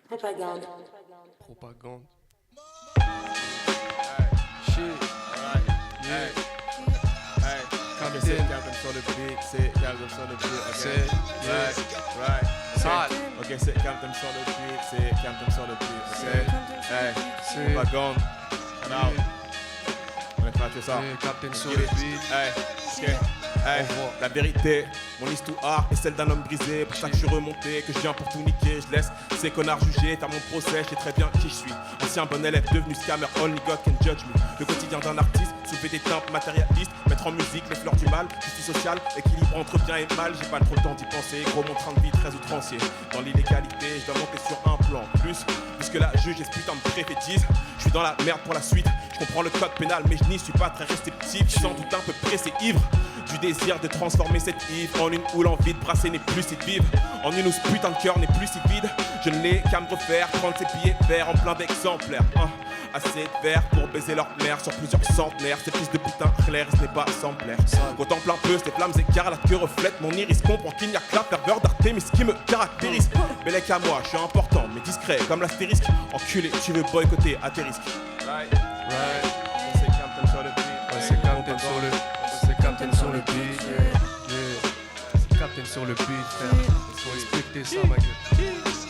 Propagande. Propagande. Shit. Alright. Yeah. Hey. Okay, c'est Captain sur le beat, c'est Captain sur le beat, ok. Right. Sale. Ok, c'est Captain sur le beat, c'est Captain sur le beat, ok. Hey. C'est Propagande. Shout out. On est prêt à tuer ça. Captain sur Get le it. beat. Hey. Ok. Hey, la vérité, mon histoire est celle d'un homme brisé. Pour ça que je suis remonté, que je viens pour tout niquer. Je laisse ces connards juger, t'as mon procès, je sais très bien qui je suis. Ancien bon élève devenu scammer, only God can judge me. Le quotidien d'un artiste, soulever des tempes matérialistes, mettre en musique les fleurs du mal, justice sociale, équilibre entre bien et mal. J'ai pas trop le temps d'y penser, gros mon train de vie très outrancier. Dans l'illégalité, je dois monter sur un plan plus. Puisque la juge et ce putain de préfet disent, je suis dans la merde pour la suite. Je comprends le code pénal, mais je n'y suis pas très réceptif. Je suis sans doute un peu pressé, ivre du désir de transformer cette Yves en une où l'envie de brasser n'est plus si vive. En une où ce putain de cœur n'est plus si vide. Je ne l'ai qu'à me refaire, prendre ces billets verts en plein d'exemplaires. Assez de verres pour baiser leur mère sur plusieurs centenaires. Ces fils de putain clairs, ce n'est pas sans plaire. Contemple un peu ces flammes écarlates que reflète mon iris. Comprends qu'il n'y a que la ferveur d'Artémis qui me caractérise. Bellec à moi, je suis important mais discret comme l'astérisque. Enculé, tu veux boycotter à tes risques. Right. C'est Captain sur le beat. C'est Captain sur le C'est Captain sur le beat. Yeah. C'est Captain sur le beat, frère. Faut respecter ça, ma gueule.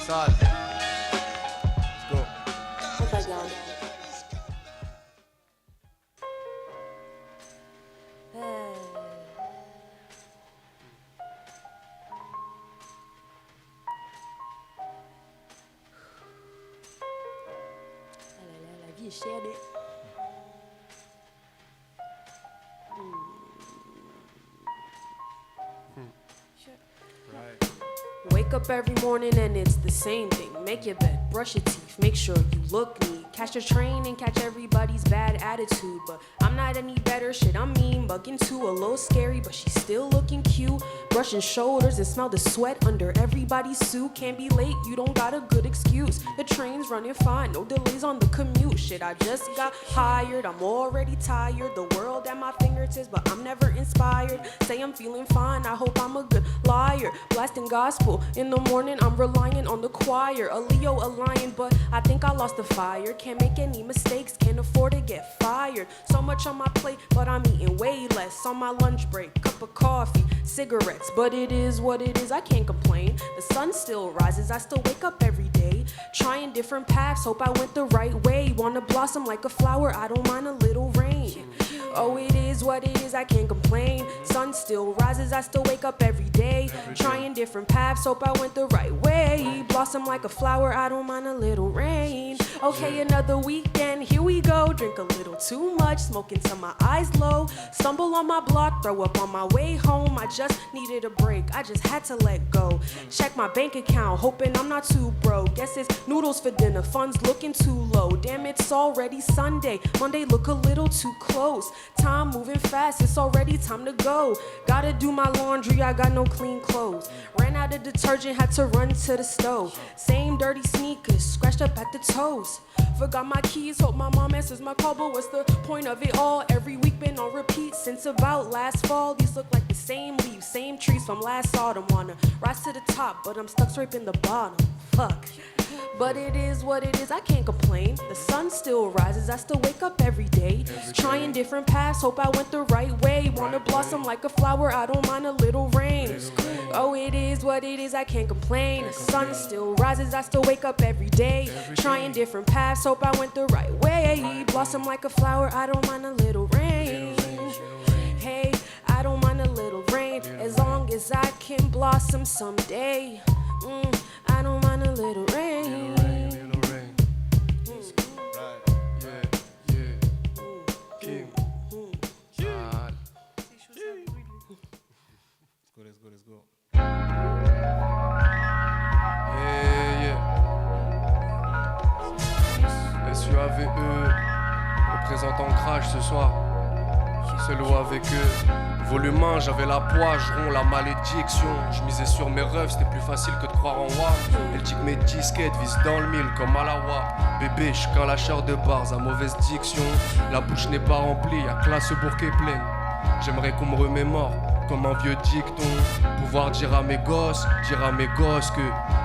Sale. Let's go. Propagande. La vie est chère, Wake up every morning and it's the same thing. Make your bed, brush your teeth, make sure you look neat. Catch your train and catch everybody's bad attitude. But I'm not any better, shit, I'm mean. Bugging too, a little scary, but she's still looking cute. Brushing shoulders and smell the sweat under everybody's suit. Can't be late, you don't got a good excuse. The train's running fine, no delays on the commute. Shit, I just got hired, I'm already tired. The world at my fingertips, but I'm never inspired. Say I'm feeling fine, I hope I'm a good liar. Blasting gospel, in the morning I'm relying on the choir. A Leo, a lion, but I think I lost the fire. Can't make any mistakes, can't afford to get fired. So much on my plate, but I'm eating way less. On my lunch break, cup of coffee, cigarettes. But it is what it is, I can't complain. The sun still rises, I still wake up every day. Trying different paths, hope I went the right way. Wanna blossom like a flower, I don't mind a little rain. Oh, it is what it is, I can't complain. Sun still rises, I still wake up every day. Trying different paths, hope I went the right way. Blossom like a flower, I don't mind a little rain. Okay, another weekend, here we go. Drink a little too much, smoking till my eyes low. Stumble on my block, throw up on my way home. I just needed a break, I just had to let go. Check my bank account, hoping I'm not too broke. Guess it's noodles for dinner, funds looking too low. Damn, it's already Sunday, Monday look a little too close. Time moving fast, it's already time to go. Gotta do my laundry, I got no clean clothes. Ran out of detergent, had to run to the stove. Same dirty sneakers, scratched up at the toes. Forgot my keys, hope my mom answers my call. But what's the point of it all? Every week been on repeat since about last fall. These look like the same leaves, same trees from last autumn. Wanna rise to the top, but I'm stuck scraping the bottom. Fuck. But it is what it is, I can't complain. The sun still rises, I still wake up every day. Trying different paths, hope I went the right way. Wanna blossom like a flower, I don't mind a little rain. Oh, it is what it is, I can't complain. The sun still rises, I still wake up every day. Trying different paths, hope I went the right way. Blossom like a flower, I don't mind a little rain. Hey, I don't mind a little rain, as long as I can blossom someday. I don't mind a little rain. Little rain. King. Sale. Let's go. Yeah. SUAVE représentant Crash ce soir. Seul ou avec eux. Volume 1, j'avais la poisse, je romps la malédiction. Je misais sur mes rêves, c'était plus facile que de croire en WAP. Elle dit que mes disquettes visent dans le mille comme à la WAP. Bébé, je suis qu'un lâcheur de bars à mauvaise diction. La bouche n'est pas remplie, y'a que là ce bourg est pleine. J'aimerais qu'on me remémore comme un vieux dicton. Pouvoir dire à mes gosses que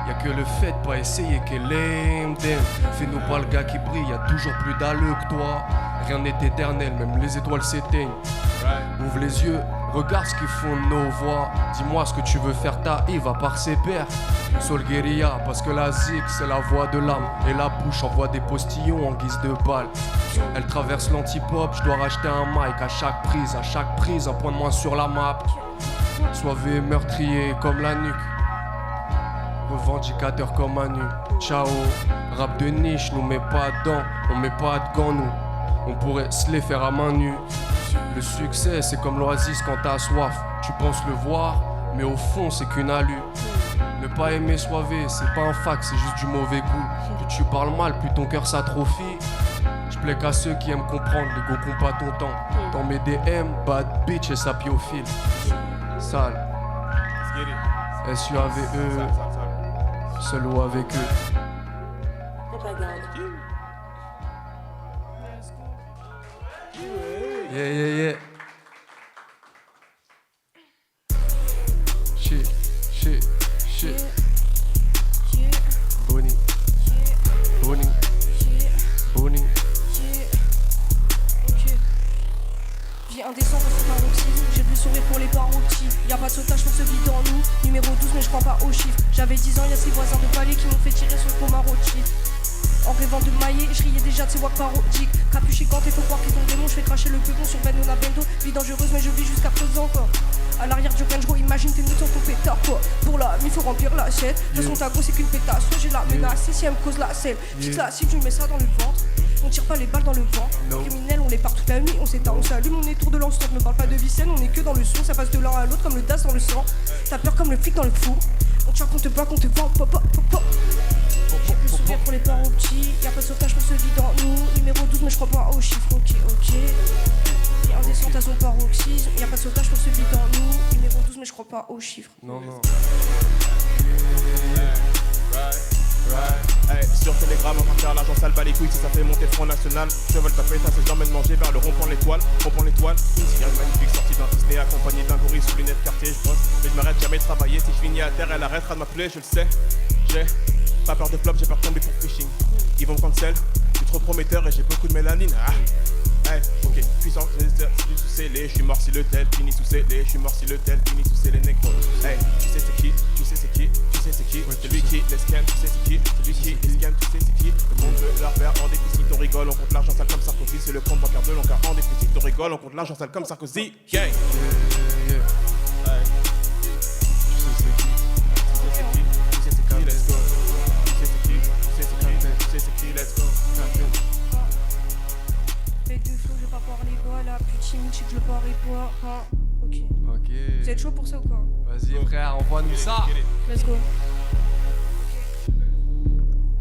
y Y'a que le fait de pas essayer qui est lame, damn. Fais-nous pas le gars qui brille, y'a toujours plus d'alleux que toi. Rien n'est éternel, même les étoiles s'éteignent. Ouvre les yeux, regarde ce qu'ils font nos voix. Dis-moi ce que tu veux faire, t'arrives à part ses pairs. Soul guérilla, parce que la zik c'est la voix de l'âme. Et la bouche envoie des postillons en guise de balle. Elle traverse l'antipop, je dois racheter un mic à chaque prise, un point de moins sur la map. Soivé, meurtrier comme la nuque. Revendicateur comme un nu. Ciao, rap de niche, nous met pas dedans, on met pas de gants nous. On pourrait se les faire à main nue. Le succès c'est comme l'oasis quand t'as soif. Tu penses le voir, mais au fond c'est qu'une alu. Ne pas aimer soivé, c'est pas un fac, c'est juste du mauvais goût. Plus tu parles mal, plus ton cœur s'atrophie. Je plais qu'à ceux qui aiment comprendre, les go qu'ont pas ton temps. Dans mes DM, bad bitch et sapiophile. Sale. SUAVE. Seul ou avec eux. Yeah, yeah, yeah. Shit, shit, shit. Bonnie. Bonnie. Bonnie. J'ai un descend pour ce paroxysme, j'ai plus sourire pour les paroxysmes. Y'a pas de sautage pour ce vide en nous. Numéro 12 mais je crois pas aux chiffres. J'avais 10 ans, y'a ces voisins de palais qui m'ont fait tirer sur le Pomarotti. En rêvant de mailler, je riais déjà de ces walks parodiques. Capuché quand il faut croire qu'ils sont démons. Je fais cracher le peupon sur Benona Bendo. Vie dangereuse mais je vis jusqu'à présent quoi. À l'arrière du Range Rover, imagine tes notes sur ton pétard quoi. Pour la il faut remplir l'assiette. De son tago c'est qu'une pétasse. Soit j'ai la menace, et si elle me cause la selle. Fixe la cible, je lui mets ça dans le ventre. On tire pas les balles dans le vent. Criminels, on les part toute la nuit, on s'éteint, on s'allume, on est tour de lance-stop. Ne parle pas de vicelle, on est que dans le son. Ça passe de l'un à l'autre comme le DAS dans le sang. T'as peur comme le flic dans le four. On tire qu'on te bat, qu'on te vend, pop, pop, pop. J'ai plus sourire pour les paros petits. Y'a pas de sauvetage pour ce vide en nous. Numéro 12, mais je crois pas aux chiffres, ok, ok. Y'a un descente à son paroxysme. Y'a pas de sauvetage pour ce vide en nous. Numéro 12, mais je crois pas aux chiffres. Non, non. Hey, sur Telegram, on va faire l'argent sale, pas les couilles si ça fait monter le Front National. Je vole ta pétasse et je l'emmène manger vers le rond-point l'étoile. Rond-point l'étoile, une cigarette magnifique sortie d'un Disney, accompagnée d'un gorille sous lunettes quartier. Je bosse, mais je m'arrête jamais de travailler. Si je finis à terre, elle arrêtera de m'appeler, je le sais. J'ai pas peur de flop, j'ai peur de tomber pour phishing. Ils vont me cancel, je suis trop prometteur et j'ai beaucoup de mélanine. Ah. Hey, ok, puissant, je sous scellé, je suis mort si le tel finit sous scellé, je suis mort si le tel finit sous scellé négro. Hey, tu sais c'est qui, tu sais c'est qui, tu sais c'est qui, c'est lui qui les scan, tu sais c'est qui, c'est lui qui les scan, tu sais c'est qui. Le monde veut leur faire en déficit, on rigole, on compte l'argent sale comme Sarkozy, c'est le compte bancaire de l'encar en déficit, on rigole, on compte l'argent sale comme Sarkozy, yeah. Hey. Tu sais c'est qui, tu sais c'est qui, tu sais c'est qui, let's go. Tu sais c'est qui, tu sais c'est qui, tu sais c'est qui, let's go. Je vais pas parler bas là, plus timide, je sais que je le parie pas. Hein, ok. Ok. Vous êtes chaud pour ça ou quoi? Vas-y frère, envoie-nous ça. Let's go.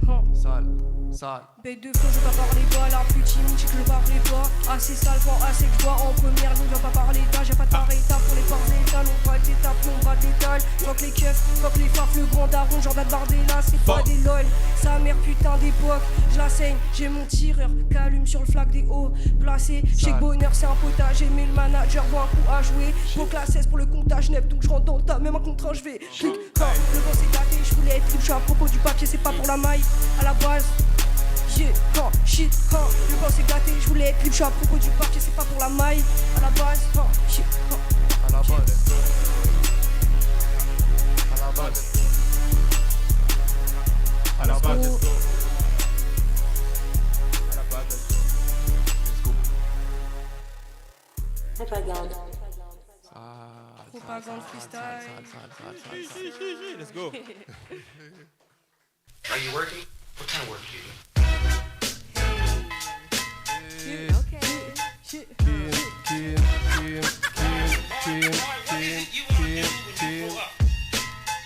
Hein. Sale, sale. B2 flow, je vais pas parler bas là, plus timide, je sais que je le parie pas. Assez sale, pas assez que je vois en première ligne, je vais pas parler d'âge, y'a pas de pareil étape pour les parts d'étal, on va d'étape, on va d'étal. Fuck les keufs, fuck les faf, le grand daron, Jordan Bardella, c'est pas des lol. Sa mère putain d'époque, je la saigne, j'ai mon tireur, qu'allume sur le flag des hauts placé. Chez Bonheur, c'est un potage, mais le manager voit un coup à jouer. Pour la 16 pour le comptage neuf, donc je rentre dans le tas, même un contrat, je vais clic. Le vent c'est gâté, je voulais être libre, je suis à propos du papier, c'est pas pour la maille, à la base. Yeah, shit, le vent c'est gâté, je voulais être libre, je suis à propos du papier, c'est pas pour la maille, à la base, shit, À la base. À la base. À la base, let's go. À la base, let's go. Propagande. propagande freestyle. Let's go. Are you working? What kind of work do you do?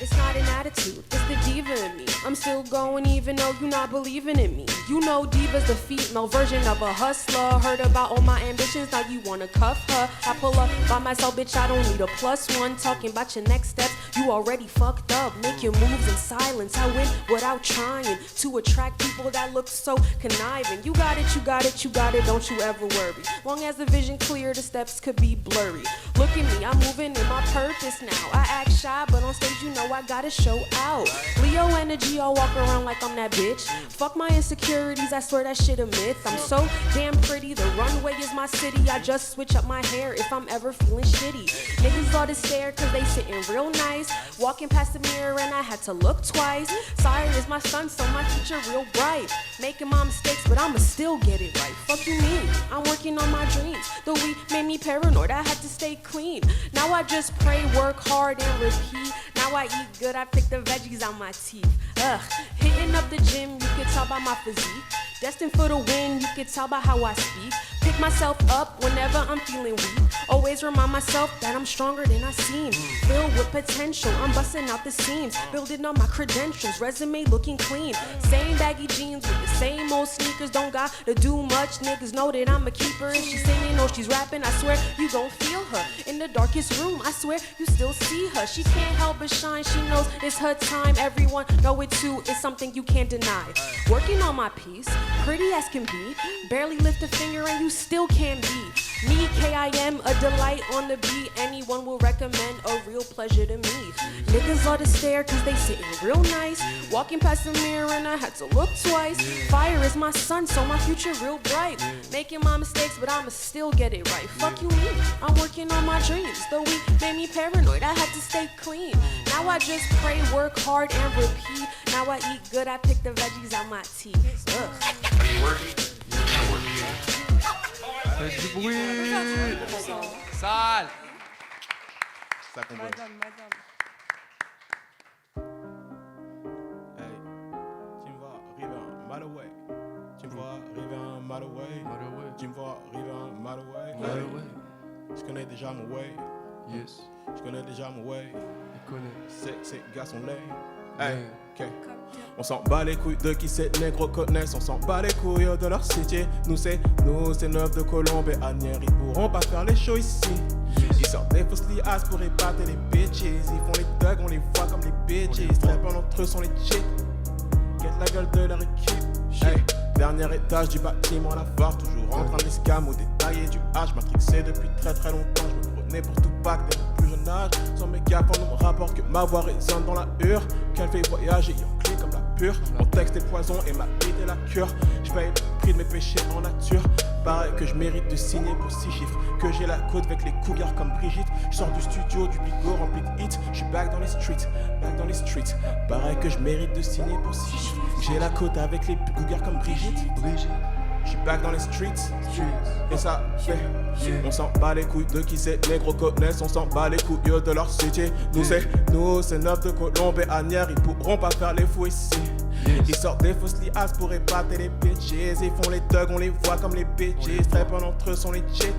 It's not an attitude, it's the diva in me. I'm still going even though you not believing in me. You know Diva's the female version of a hustler. Heard about all my ambitions, now you wanna cuff her. I pull up by myself, bitch, I don't need a +1. Talking about your next steps, you already fucked up. Make your moves in silence, I win without trying to attract people that look so conniving. You got it, you got it, you got it, don't you ever worry. Long as the vision clear, the steps could be blurry. Look at me, I'm moving in my purpose now. I act shy, but on stage you know I gotta show out. Leo energy, I'll walk around like I'm that bitch. Fuck my insecurities, I swear that shit a myth. I'm so damn pretty, the runway is my city. I just switch up my hair if I'm ever feeling shitty. Niggas ought to stare cause they sitting real nice. Walking past the mirror and I had to look twice. Sire is my son, so my future real bright. Making my mistakes, but I'ma still get it right. Fuck you mean? I'm working on my dreams. The weed made me paranoid, I had to stay clean. Now I just pray, work hard and repeat. Now I eat good, I pick the veggies out my teeth. Ugh, hitting up the gym, you could tell by my physique. Destined for the win, you could tell by how I speak. Pick myself up whenever I'm feeling weak. Always remind myself that I'm stronger than I seem. Filled with potential, I'm busting out the seams. Building up my credentials, resume looking clean. Same baggy jeans with the same old sneakers. Don't gotta do much, niggas know that I'm a keeper. If she's singing or she's rapping, I swear you gon' feel her. In the darkest room, I swear you still see her. She can't help but shine, she knows it's her time. Everyone know it too, it's something you can't deny. Working on my piece, pretty as can be. Barely lift a finger and you still can't be. Me, K.I.M, a delight on the beat. Anyone will recommend a real pleasure to me. Niggas ought to stare cause they sitting real nice. Walking past the mirror and I had to look twice. Fire is my son, so my future real bright. Making my mistakes, but I'ma still get it right. Fuck you mean? I'm working on my dreams. The weed made me paranoid, I had to stay clean. Now I just pray, work hard and repeat. Now I eat good, I pick the veggies out my teeth. Ugh. Are you working? What kind of work are you doing? Faites du bruit. Sale. Ça qu'on veut. Hey, tu me vois arriver un mile away. Tu me vois arriver un mile away. Tu me vois arriver un mile away. Je connais déjà mon way. Yes. Je connais déjà mon way. Il connaît. C'est garçon lay. Hey, ok. On s'en bat les couilles de qui ces négros connaissent. On s'en bat les couilles de leur cité. Nous c'est neuf de Colombe et Agnières. Ils pourront pas faire les shows ici. Ils sortent des fausses liasses pour épater les bitches. Ils font les thugs, on les voit comme les bitches. Très peu d'entre eux sont les cheats. Quête la gueule de leur équipe. Hey, dernier étage du bâtiment à la VAR. Toujours en train de scam ou détailler du H. Matrixé depuis très très longtemps. Je me prenais pour Tupac dès mon plus jeune âge. Sans mes gars quand on me rapporte que ma voix résonne dans la hure. Qu'elle fait voyager et en clé comme la pure. Mon texte est poison et ma bite est la cure. Je paye le prix de mes péchés en nature. Pareil que je mérite de signer pour 6 chiffres. Que j'ai la côte avec les cougars comme Brigitte. Je sors du studio, du bigot rempli de hits. Je suis back dans les streets, back dans les streets. Pareil que je mérite de signer pour 6 chiffres. J'ai la côte avec les cougars comme Brigitte. Je suis back dans les streets. Et ça fait. On s'en bat les couilles de qui ces négros connaissent. On s'en bat les couilles de leur cité. Nous c'est neuf de Colombe et Agnières. Ils pourront pas faire les fous ici. Ils sortent des fausses liasses pour épater les bitches. Ils font les thugs, on les voit comme les bitches. Très peu d'entre eux sont les cheats.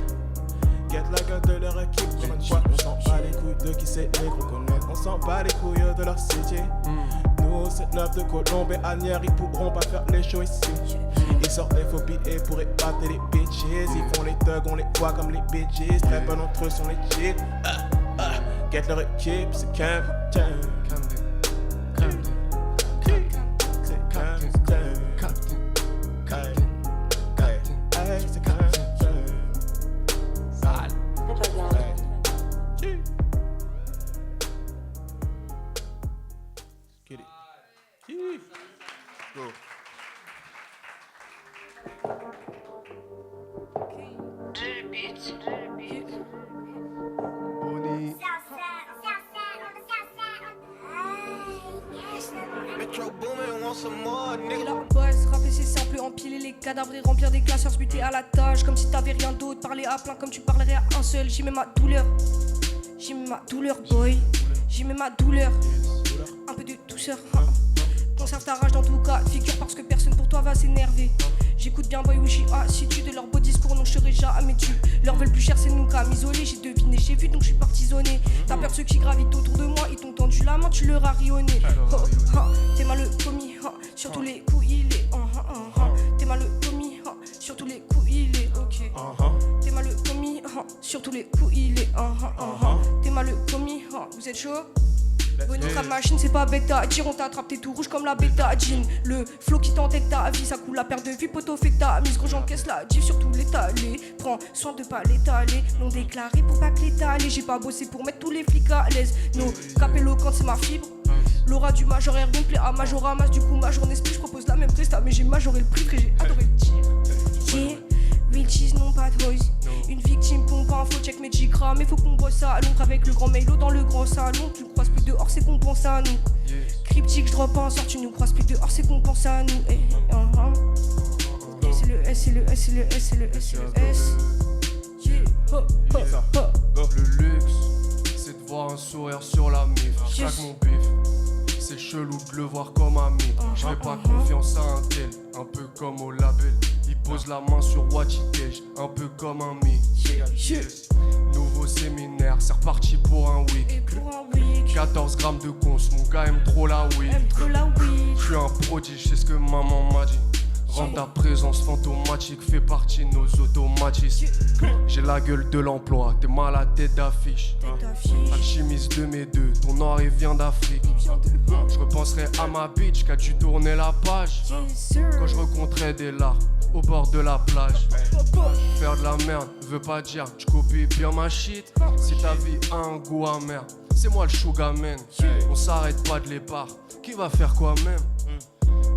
Get la gueule de leur équipe. Pour une fois, on s'en bat les couilles de qui ces négros connaissent. On s'en bat les couilles de leur cité. Nous c'est neuf de Colombe et Agnières. Ils pourront pas faire les shows ici. Ils sortent des faux billets pour épater les bitches. Ils font les thugs, on les voit comme les bitches. Très peu d'entre eux sont les cheats. Get leur équipe, c'est Camden. Cadavres et remplir des classeurs, se buter à la tâche comme si t'avais rien d'autre, parler à plein comme tu parlerais à un seul. J'y mets ma douleur, boy, j'y mets ma douleur, un peu de douceur. Conserve ta rage dans tout cas de figure parce que personne pour toi va s'énerver. J'écoute bien Boy Wishi, attitude de leur beau discours, non je serai jamais tube. Leur veulent plus cher, c'est nous qu'à m'isoler. J'ai deviné, j'ai vu donc je suis partizoné. T'as peur de ceux qui gravitent autour de moi, ils t'ont tendu la main, tu leur as rionné. T'es mal commis, sur tous les coups il est. T'es mal commis, sur tous les coups il est. Ok. T'es mal commis, sur tous les coups il est. T'es mal commis, vous êtes chaud? Bonnie comme machine, c'est pas bête à dire. On t'attrape, t'es tout rouge comme la bétadine. Le flow qui t'entête ta vie, ça coule la perte de vie. Poteau fait ta mise, gros j'encaisse la div sur tous les talés. Prends soin de pas l'étaler, non déclaré pour pas que l'étaler. J'ai pas bossé pour mettre tous les flics à l'aise. No, cap éloquent c'est ma fibre. L'aura du major air gonflé à majoramas. Du coup major n'esprit, je propose la même presta. Mais j'ai majoré le prix, frère, j'ai adoré le tir. Yeah. Real cheese, non pas de voice. Une victime pompe un faux check, mais j'y crame. Mais faut qu'on bosse à Londres avec le grand Melo dans le grand salon. Tu nous croises plus dehors, c'est qu'on pense à nous. Cryptique, je drop un sort, tu nous croises plus dehors, c'est qu'on pense à nous. C'est le S, c'est le S, c'est le S, c'est le S, c'est le S. Le luxe, c'est de voir un sourire sur la mif. J'claque mon bif, c'est chelou de le voir comme ami. J'fais pas confiance à un tel, un peu comme au label. Il pose la main sur Watchy Cage, un peu comme un mi. Nouveau séminaire, c'est reparti pour un week. 14 grammes de cons, mon gars aime trop la weed. J'suis un prodige, c'est ce que maman m'a dit. Rends ta présence fantomatique, fait partie de nos automatismes. J'ai la gueule de l'emploi, t'es mal à tête d'affiche. Alchimiste de mes deux, ton noir il vient d'Afrique. Je repenserai à ma bitch qu'a dû tourner la page. Quand je rencontrais des lards au bord de la plage. Faire de la merde veut pas dire tu copies bien ma shit. Si ta vie a un goût amer, c'est moi le sugar man. On s'arrête pas de l'épart, qui va faire quoi même?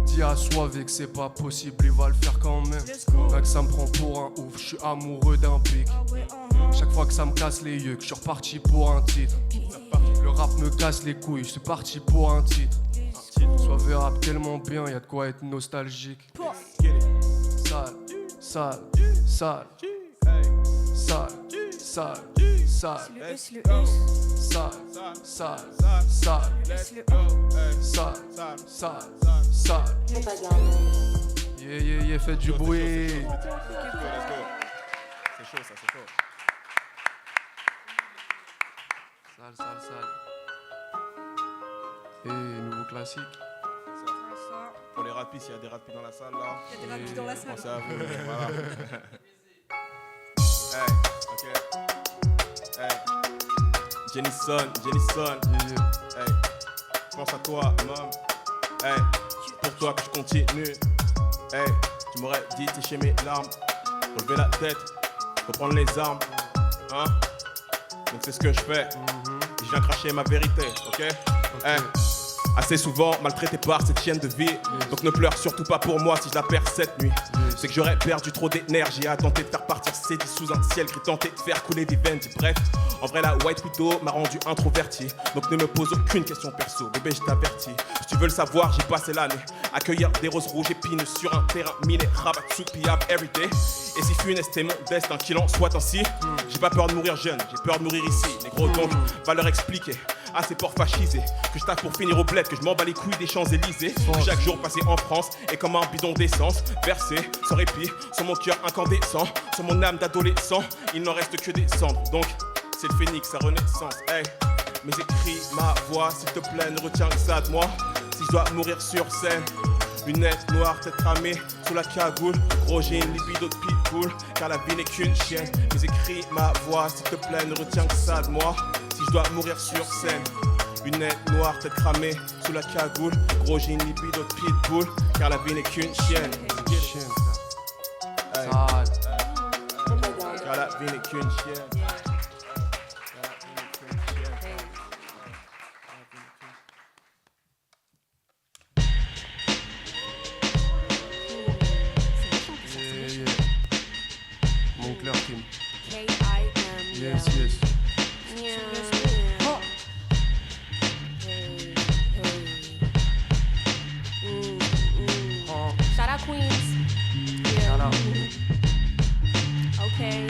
Dis à Soivé que c'est pas possible, il va le faire quand même. Rien que ça me prend pour un ouf, je suis amoureux d'un pic. Chaque fois que ça me casse les yeux, que je suis reparti pour un titre. Le rap me casse les couilles, je suis parti pour un titre. Soivé rap tellement bien, y'a de quoi être nostalgique. Sale, sale, sale, sale, sale, sale, sale, sale, sale, sale, sale, sale. Yeah, yeah, yeah, faites du bruit. C'est chaud ça, c'est chaud. Sale, sale, sale. Et nouveau classique. Pour les rapistes, il y a des rapides dans la salle là. Il y a des rapides dans la salle. Pensez à vous, voilà. Hey, ok. Hey. Jennison. Yeah. Hey. Pense à toi, mom. Hey. Pour toi que je continue. Hey. Tu m'aurais dit sécher mes larmes. Relever la tête. Reprendre les armes. Hein? Donc c'est ce que je fais. Et je viens cracher ma vérité, ok? Hey. Assez souvent maltraité par cette chienne de vie. Donc ne pleure surtout pas pour moi si je la perds cette nuit. C'est que j'aurais perdu trop d'énergie à tenter de faire partir ces dix sous un ciel gris, tenter de faire couler Vivendi. Bref, en vrai la White Widow m'a rendu introverti. Donc ne me pose aucune question perso, bébé je t'avertis. Si tu veux le savoir, j'ai passé l'année à cueillir des roses rouges épineuses sur un terrain miné. Rabatsu pillable everyday. Et si funeste est mon destin, qu'il en soit ainsi. J'ai pas peur de mourir jeune, j'ai peur de mourir ici. Les gros donc, va leur expliquer à ces porcs fascisés que je taffe pour finir au bled, que je m'en bats les couilles des Champs-Élysées. Chaque jour passé en France est comme un bidon d'essence, versé sans répit sur mon cœur incandescent, sur mon âme d'adolescent. Il n'en reste que des cendres, donc c'est le phénix à renaissance. Hey, mes écrits, ma voix, s'il te plaît, ne retiens que ça de moi. Si je dois mourir sur scène, lunettes noires, tête ramée, sous la cagoule, gros j'ai une libido de pitbull, car la vie n'est qu'une chienne. Mes écrits, ma voix, s'il te plaît, ne retiens que ça de moi. Si je dois mourir sur scène, lunettes noires, tête cramée, sous la cagoule, gros j'ai une libido de pitbull, car la vie n'est qu'une chienne. Hey. Car la vie n'est qu'une chienne. Montclair Team. K-I-M. Yes, yes. Shout out Queens. Shout out. Okay.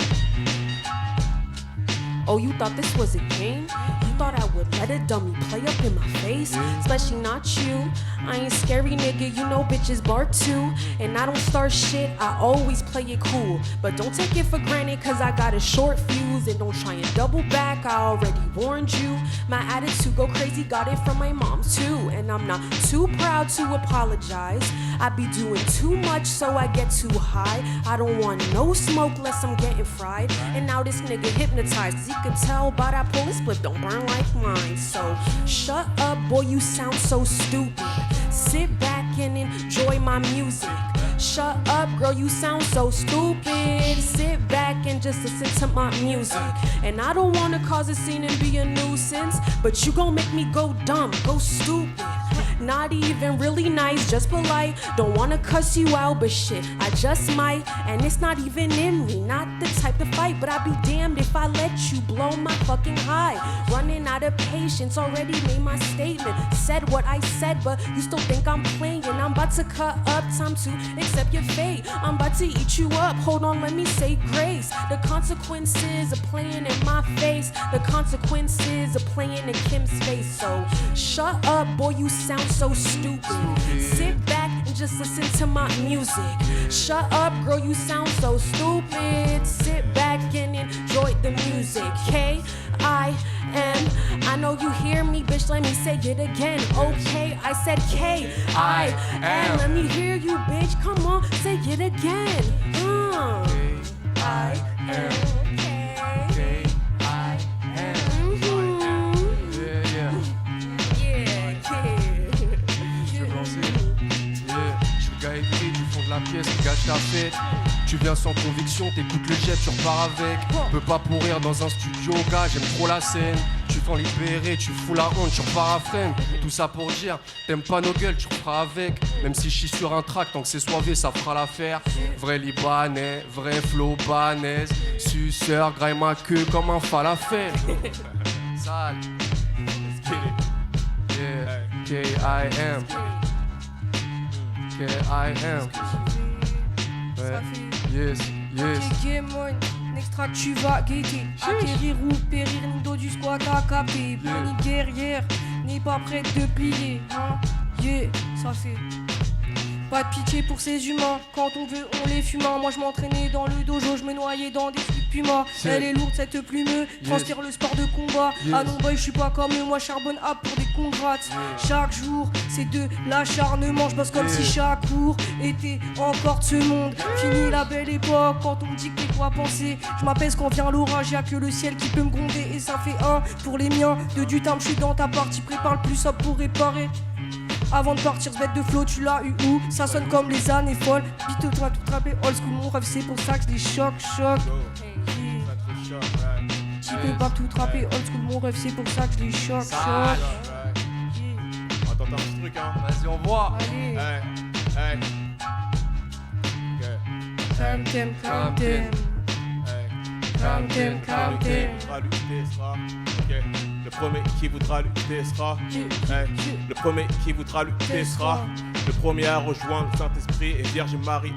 Oh, you thought this was a game? You thought I would let a dummy play up in my face? Especially not you. I ain't scary, nigga, you know bitches bark too. And I don't start shit, I always play it cool. But don't take it for granted, cause I got a short fuse. And don't try and double back, I already warned you. My attitude go crazy, got it from my mom too. And I'm not too proud to apologize. I be doing too much, so I get too high. I don't want no smoke less I'm getting fried. And now this nigga hypnotized, cause he could tell by that pull split don't burn like mine. So shut up, boy, you sound so stupid. Sit back and enjoy my music. Shut up, girl, you sound so stupid. Sit back and just listen to my music. And I don't wanna cause a scene and be a nuisance, but you gon' make me go dumb, go stupid. Not even really nice, just polite. Don't wanna cuss you out, but shit, I just might. And it's not even in me, not the type to fight. But I'd be damned if I let you blow my fucking high. Running out of patience, already made my statement. Said what I said, but you still think I'm playing. I'm about to cut up, time to accept your fate. I'm about to eat you up, hold on, let me say grace. The consequences of playing in my face. The consequences of playing in Kim's face. So shut up, boy, you sound so stupid. Sit back and just listen to my music. Shut up, girl, you sound so stupid. Sit back and enjoy the music. K-I-M. I know you hear me, bitch, let me say it again. Okay, I said K-I-M. Let me hear you, bitch, come on, say it again. K-I-M. La pièce qui gâche ta fête. Tu viens sans conviction, t'écoutes le jet, tu repars avec. Peux pas pourrir dans un studio, gars, j'aime trop la scène. Tu t'en libéré, tu fous la honte, tu repars à freine. Tout ça pour dire, t'aimes pas nos gueules, tu referas avec. Même si je suis sur un track, tant que c'est soivé, ça fera l'affaire. Vrai Libanais, vrai flow banaise. Suceur, graille ma queue comme un falafel. Sale. Yeah, K-I-M. K-I-M. Ouais. Yes, yes. Pokémon, extra tu vas guetter. Atterrir ou périr, Nido du squat à capter. Bonnie guerrière, n'est pas prête de plier. Hein? Yeah, ça fait. Pas de pitié pour ces humains, quand on veut on les fume. Moi je m'entraînais dans le dojo, je me noyais dans des trucs Puma. Elle est lourde cette plume, transpire le sport de combat. Ah non boy je suis pas comme eux, moi charbonne up pour des congrats. Chaque jour c'est de l'acharnement, je bosse comme si chaque cours était encore de ce monde. Fini la belle époque, quand on me dit que t'es quoi penser. Je m'apaise quand vient l'orage, y'a que le ciel qui peut me gronder. Et ça fait un pour les miens, de du time je suis dans ta partie. Prépare le plus simple pour réparer. Avant de partir, ce bête de flow, tu l'as eu où? Ça sonne comme les années folles. Bite toi tout trapé, old school, mon rêve c'est pour ça que je les choc. Tu peux pas tout trapper, old school, mon rêve c'est pour ça que je les choc. Attends, t'as un petit truc, hein. Vas-y, on voit. Allez. Hey. Le premier qui voudra lutter sera. Le premier qui voudra lutter sera. Le premier à rejoindre le Saint-Esprit et Vierge Marie.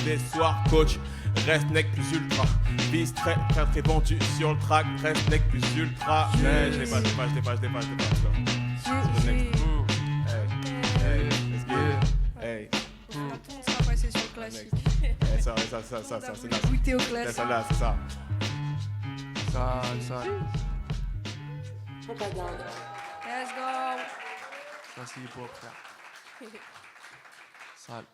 Des soirs, coach, reste nec plus ultra. Bis très vendu sur le track. Reste nec plus ultra. Mais je l'ai pas. Hey. Ça va, c'est sur le classique. Ça, c'est là. Goûter au classique. C'est là, c'est ça. Ça. Let's go. Ça, c'est hip-hop, frère. Sale.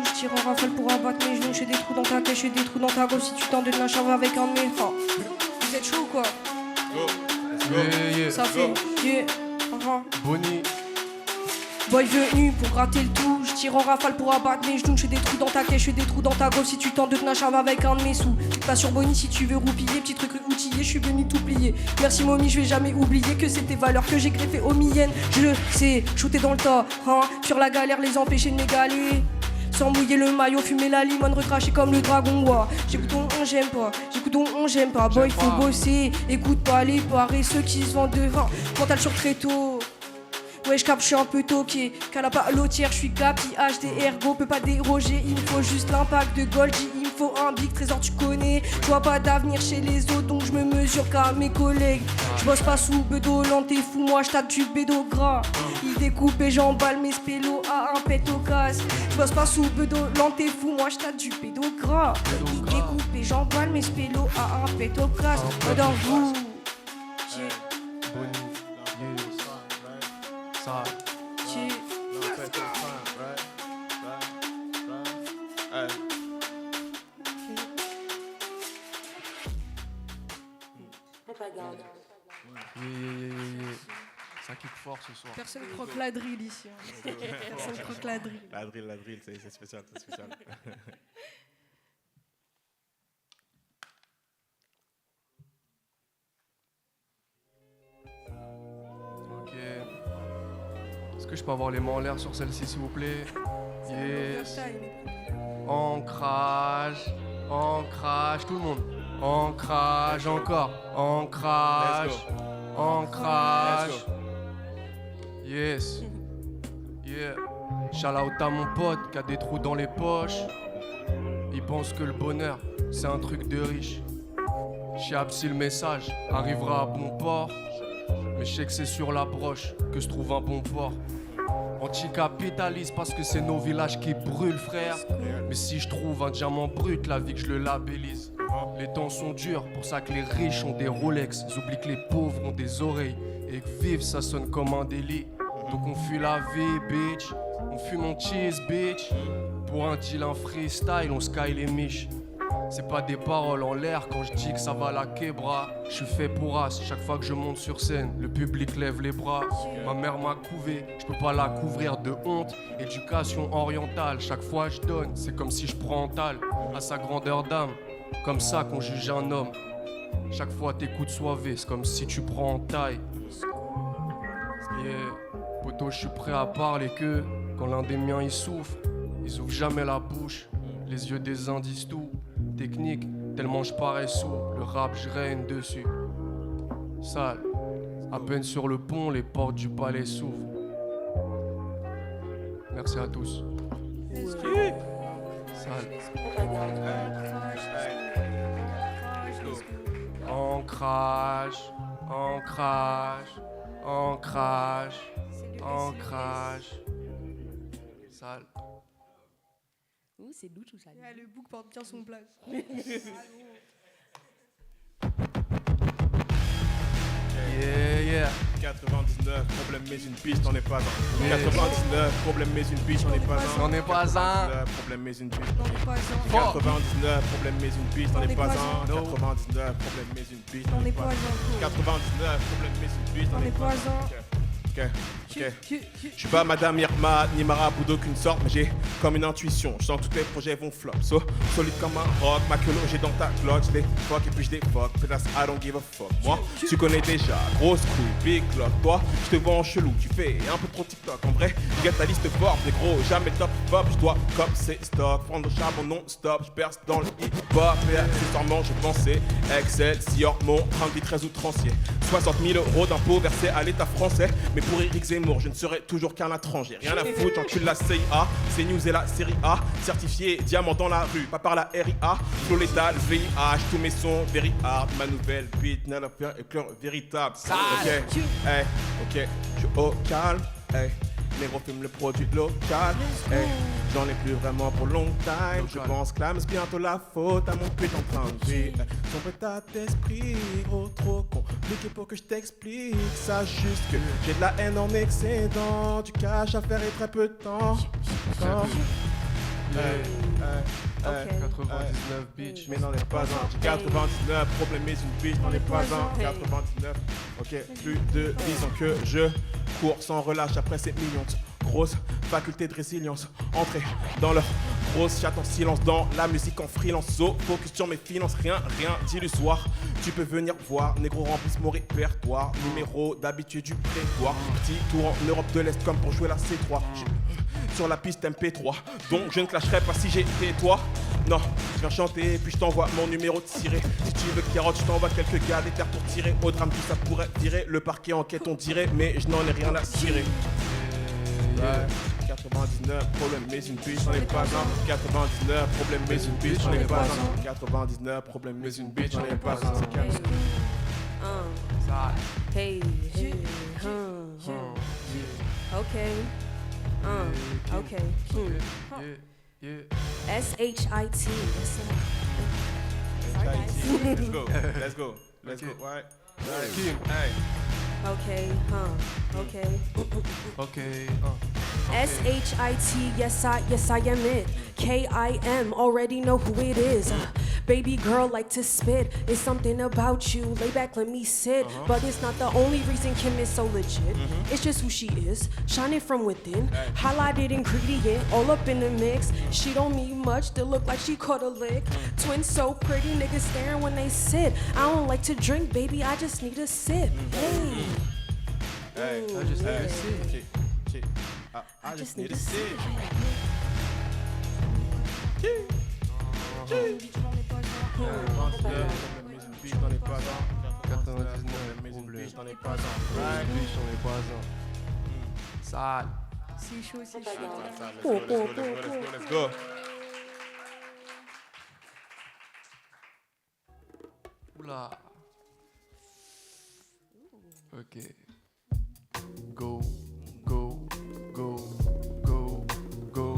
Je tire en rafale pour abattre mes genoux. J'ai des trous dans ta tête, j'ai des trous dans ta gauche. Si tu tentes de la chave avec un de mes freins. Vous êtes chaud ou quoi? Yeah. Ça fait yeah. Bonnie. Boy venu pour gratter le tout. Je tire en rafale pour abattre mes genoux. J'ai des trous dans ta caisse, j'ai des trous dans ta gauche. Si tu tentes de te nachave avec un de mes sous. Pas sur Bonnie si tu veux roupiller. Petit truc outillé, je suis venu tout plier. Merci momie, je vais jamais oublier que c'est tes valeurs que j'ai greffées aux miennes. Je sais, shooter dans le tas, hein. Sur la galère, les empêcher de m'égaler. Sans mouiller le maillot, fumer la limone, recracher comme le dragon. Ouah. J'écoute on j'aime pas, j'aime pas. Boy, faut bosser, écoute pas les paris, ceux qui se vendent de vin. Mental sur très tôt. Ouais, je capte, je suis un peu toqué. Qu'à pas l'autière, je suis capi, HD, ergo, peut pas déroger. Il me faut juste l'impact de Goldie, il me faut un big trésor, tu connais. Je vois pas d'avenir chez les autres, donc je me mesure qu'à mes collègues. Je bosse pas sous bedo, lent et fou, moi je tape du bédo gras. Il découpe et j'emballe mes spélos à un pet au casse. Je bosse pas sous bedo, lent et fou, moi je tape du bédo gras. Il découpe et j'emballe mes spélos à un pet au casse. Dans vous. Ça. Ça kick fort ce soir. Personne croque la drill ici. Hein. Personne croque la drill. La drill, c'est spécial, c'est spécial. Ok. Est-ce que je peux avoir les mains en l'air sur celle-ci, s'il vous plaît? Yes. Ancrage, ancrage, tout le monde. Ancrage, encore. Ancrage, ancrage. Yes. Yeah. Shout out à mon pote qui a des trous dans les poches. Il pense que le bonheur, c'est un truc de riche. Chiab si le message arrivera à bon port. Mais je sais que c'est sur la broche que se trouve un bon port. Anticapitaliste parce que c'est nos villages qui brûlent, frère. Mais si je trouve un diamant brut, la vie que je le labellise. Les temps sont durs, pour ça que les riches ont des Rolex. Ils oublient que les pauvres ont des oreilles. Et que vivre ça sonne comme un délit. Donc on fuit la vie, bitch. On fume mon cheese, bitch. Pour un deal, un freestyle, on sky les miches. C'est pas des paroles en l'air quand je dis que ça va la quebra. Je suis fait pour as, chaque fois que je monte sur scène, le public lève les bras. Ma mère m'a couvé, je peux pas la couvrir de honte. Éducation orientale, chaque fois je donne, c'est comme si je prends en tal à sa grandeur d'âme. Comme ça qu'on juge un homme. Chaque fois t'écoutes soivé, c'est comme si tu prends en taille. Yeah, poto, je suis prêt à parler que quand l'un des miens il souffre, ils ouvrent jamais la bouche. Les yeux des uns disent tout. Technique, tellement je parais sourd, le rap je règne dessus. Sale, à peine sur le pont, les portes du palais s'ouvrent. Merci à tous. Sale. Ancrage, ancrage, ancrage, ancrage. Sale. Ouh, c'est doux tout ça. Yeah, le bouc porte bien son place. Yeah, yeah. 99, problème mais une piste, n'en est pas un. 99, problème mais une piste, n'en est pas un. N'en est pas un. 99, problème mais une piste. N'en est pas un. 99, problème mais une piste, n'en est pas un. N'en est 99, problème mais une piste, N'en n'en est est pas pas un. un. 99, problème mais une piste, N'en n'en est est pas pas un. un. Ok. Je suis pas Madame Irma ni marabout d'aucune sorte, mais j'ai comme une intuition. Je sens que tous les projets vont flop. So solide comme un rock, ma queue logée dans ta cloche. Je les fuck et puis je les fuck. Pétasse, I don't give a fuck. Moi, tu connais déjà, grosse couille, big clock. Toi, je te vois en chelou, tu fais un peu trop TikTok. En vrai, get ta liste forte, mais gros, jamais top hop. Je dois, comme c'est stock, prendre le charbon non-stop. Je perce dans le hip-hop et accessoirement, je pensais Excelsior, mon train de vie très outrancier. 60 000 € d'impôts versés à l'État français. Mais pour Éric Zemmour, je ne serai toujours qu'un étranger. Rien à foutre, j'encule la CIA, CNews et la série A. Certifié diamant dans la rue, pas par la RIA. Flow létal, VIH, tous mes sons, very hard. Ma nouvelle beat, n'a l'affaire et cœur véritable. Ok, hey, ok, je suis au calme, hey. Négro fume le produit local, hey. J'en ai plus vraiment pour long time. Je pense que là, mais c'est bientôt la faute à mon putain de train de vie. Son état d'esprit, gros, trop compliqué pour que je t'explique. Sache juste que j'ai de la haine en excédent, du cash à faire et très peu de temps. Yeah. 99 bitch. Mais n'en est pas un. 99, problème mais une bitch, n'en est pas un. 99, ok, plus de 10 ans que je cours sans relâche après ces millions de grosses facultés de résilience. Entrer dans leur grosse chatte en silence, dans la musique en freelance. So, focus sur mes finances, rien d'illusoire. Tu peux venir voir, négro remplisse mon répertoire. Numéro d'habitude du prétoire. Petit tour en Europe de l'Est comme pour jouer la C3. sur la piste MP3. Donc je ne clasherai pas si j'étais toi. Non, je viens chanter, puis je t'envoie mon numéro de ciré. Si tu veux carotte, je t'envoie quelques gars d'éclair pour tirer. Au drame, tout ça pourrait virer. Le parquet enquête, on dirait, mais je n'en ai rien à cirer. Ouais. 99 problème, mais une bitch, j'en ai pas un. 99 problème, mais une bitch, j'en ai pas un. 99 problème, mais une bitch, j'en ai pas un. C'est calme. Hey, hey, okay, okay. S-H-I-T. Let's go. Let's go. Let's go. Right. Hey. Okay, okay. Okay, S-H-I-T, yes I am it. K-I-M, already know who it is. Baby girl like to spit, it's something about you. Lay back, let me sit. But it's not the only reason Kim is so legit. It's just who she is, shining from within. Highlighted ingredient, all up in the mix. She don't mean much, still look like she caught a lick. Twins so pretty, niggas staring when they sit. I don't like to drink, baby, I just need a sip. Hey. Hey, I just need a sip. I just need a sip. Sale. C'est chaud, c'est chaud. Let's go. Oula. Ok. Go, go, go, go, go,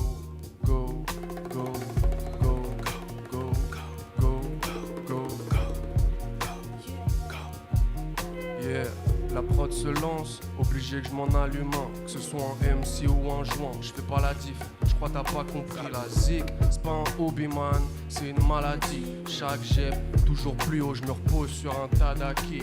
go, go, go, go, go, go, yeah, la prod se lance, obligé que je m'en allume un, que ce soit en MC ou en jouant, je fais pas la diff. Je crois t'as pas compris la zik, c'est pas un hobby man, c'est une maladie. Chaque jet, toujours plus haut, je me repose sur un tas d'acquis.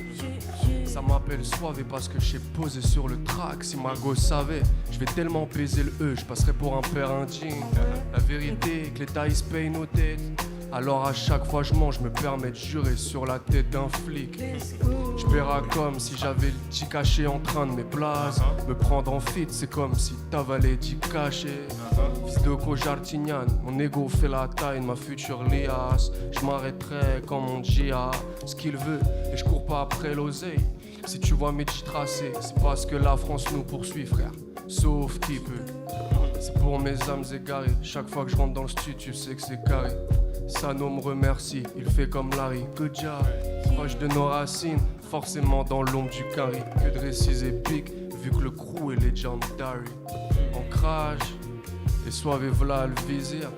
Ça m'appelle Soivé parce que j'ai posé sur le track. Si ma gosse savait, je vais tellement baiser le E, je passerai pour un père indigne. La vérité, que l'État il se paye nos têtes. Alors à chaque fois je mange, je me permets de jurer sur la tête d'un flic. Je verrai comme si j'avais le petit caché en train de mes places. Me prendre en fit, c'est comme si t'avalais 10 cachets. Fils de Cojartignan, mon ego fait la taille de ma future liasse. Je m'arrêterai quand mon Gia, ce qu'il veut, et je cours pas après l'oseille. Si tu vois mes petits tracés, c'est parce que la France nous poursuit, frère. Sauf qui peut. C'est pour mes âmes égarées. Chaque fois que je rentre dans le studio, tu sais que c'est carré. Sano me remercie, il fait comme Larry. Good job, proche de nos racines, forcément dans l'ombre du carré. Que de récits épiques, vu que le crew est legendary. On crash, et soivé v'là le vizir.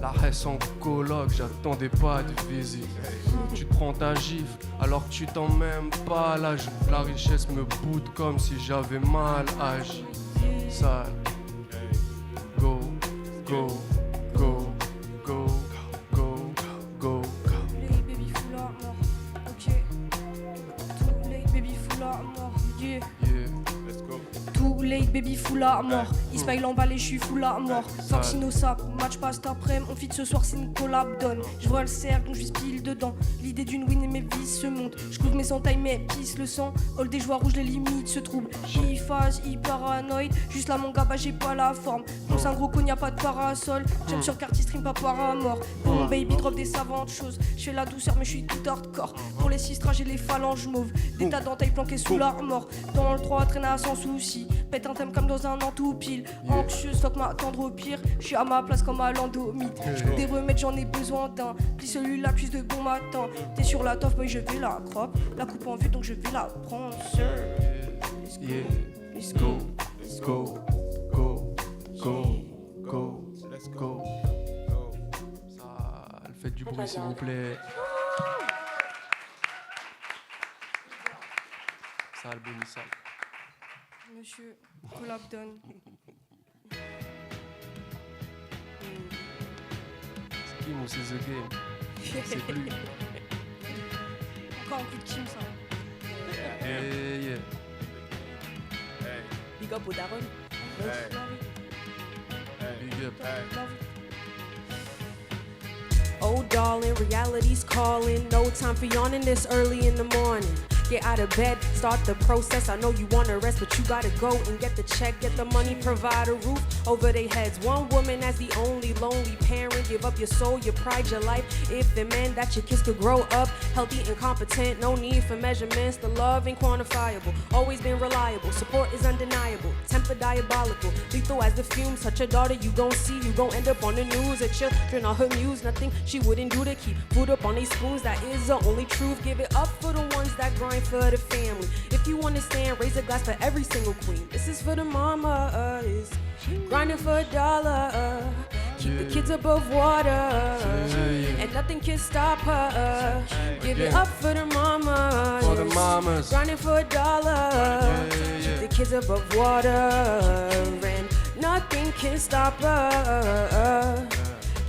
La haisse en colloque, j'attendais pas de visite. Tu te prends ta gifle alors que tu t'en même pas à la joue. La richesse me boude comme si j'avais mal agi. Sale. Go, go, go, go, go, go. Les baby full à mort, ok. Tous les baby full à mort, yeah. Let's go. Tous les baby full à mort. Ismail emballé, je suis full à mort. Vaccino sac, match pas cet après, on fit ce soir c'est une collab donne. Je vois le cercle, donc je vis pile dedans. L'idée d'une win et mes vis se montent. Je couvre mes entailles, mais pisse le sang. All des joueurs rouges, les limites se troublent. J'y-phase, paranoïde. Juste là, mon gars, bah j'ai pas la forme. Mon c'est un gros con, y'a pas de parasol. J'aime sur quartier stream, pas paramort. Pour mon baby drop des savantes choses. Je fais la douceur, mais je suis tout hardcore. Pour les sistras, j'ai les phalanges mauves. Des tas d'entailles planquées sous l'armor. Dans le 3, traîne à sans souci. Pète un thème comme dans un an tout pile. Anxieuse, fuck m'attendre au pire. Je suis à ma place comme à l'endomite. J'peux des remèdes, j'en ai besoin d'un. Plie celui-là, cuisse de bon matin. T'es sur la toffe, boy, je vais la crop. La coupe en vue, donc je vais la prendre. Yeah, let's go, let's go, go, go, go, let's go. Ça, faites du bruit s'il vous plaît. Ça, le bonissal. Monsieur, collab donne. C'est Kim ou c'est The Game? C'est plus. Encore un coup de Kim, ça. Yeah. Big up au Daron. Big up. Oh darling, reality's calling. No time for yawning this early in the morning. Get out of bed, start the process. I know you wanna rest, but you gotta go and get the check, get the money, provide a roof over their heads. One woman as the only lonely parent. Give up your soul, your pride, your life. If it meant that your kids could grow up healthy and competent, no need for measurements. The love ain't quantifiable, always been reliable. Support is undeniable, temper diabolical. Lethal as the fumes, touch your daughter, you gon' see. You gon' end up on the news. Her children are her muse. Nothing she wouldn't do to keep food up on these spoons. That is the only truth. Give it up for the ones that grind for the family. If you understand, raise a glass for every single queen. This is for the mamas, grinding for a dollar. Keep the kids above water, and nothing can stop her. Give it up for the mamas, grinding for a dollar. Keep the kids above water, and nothing can stop her.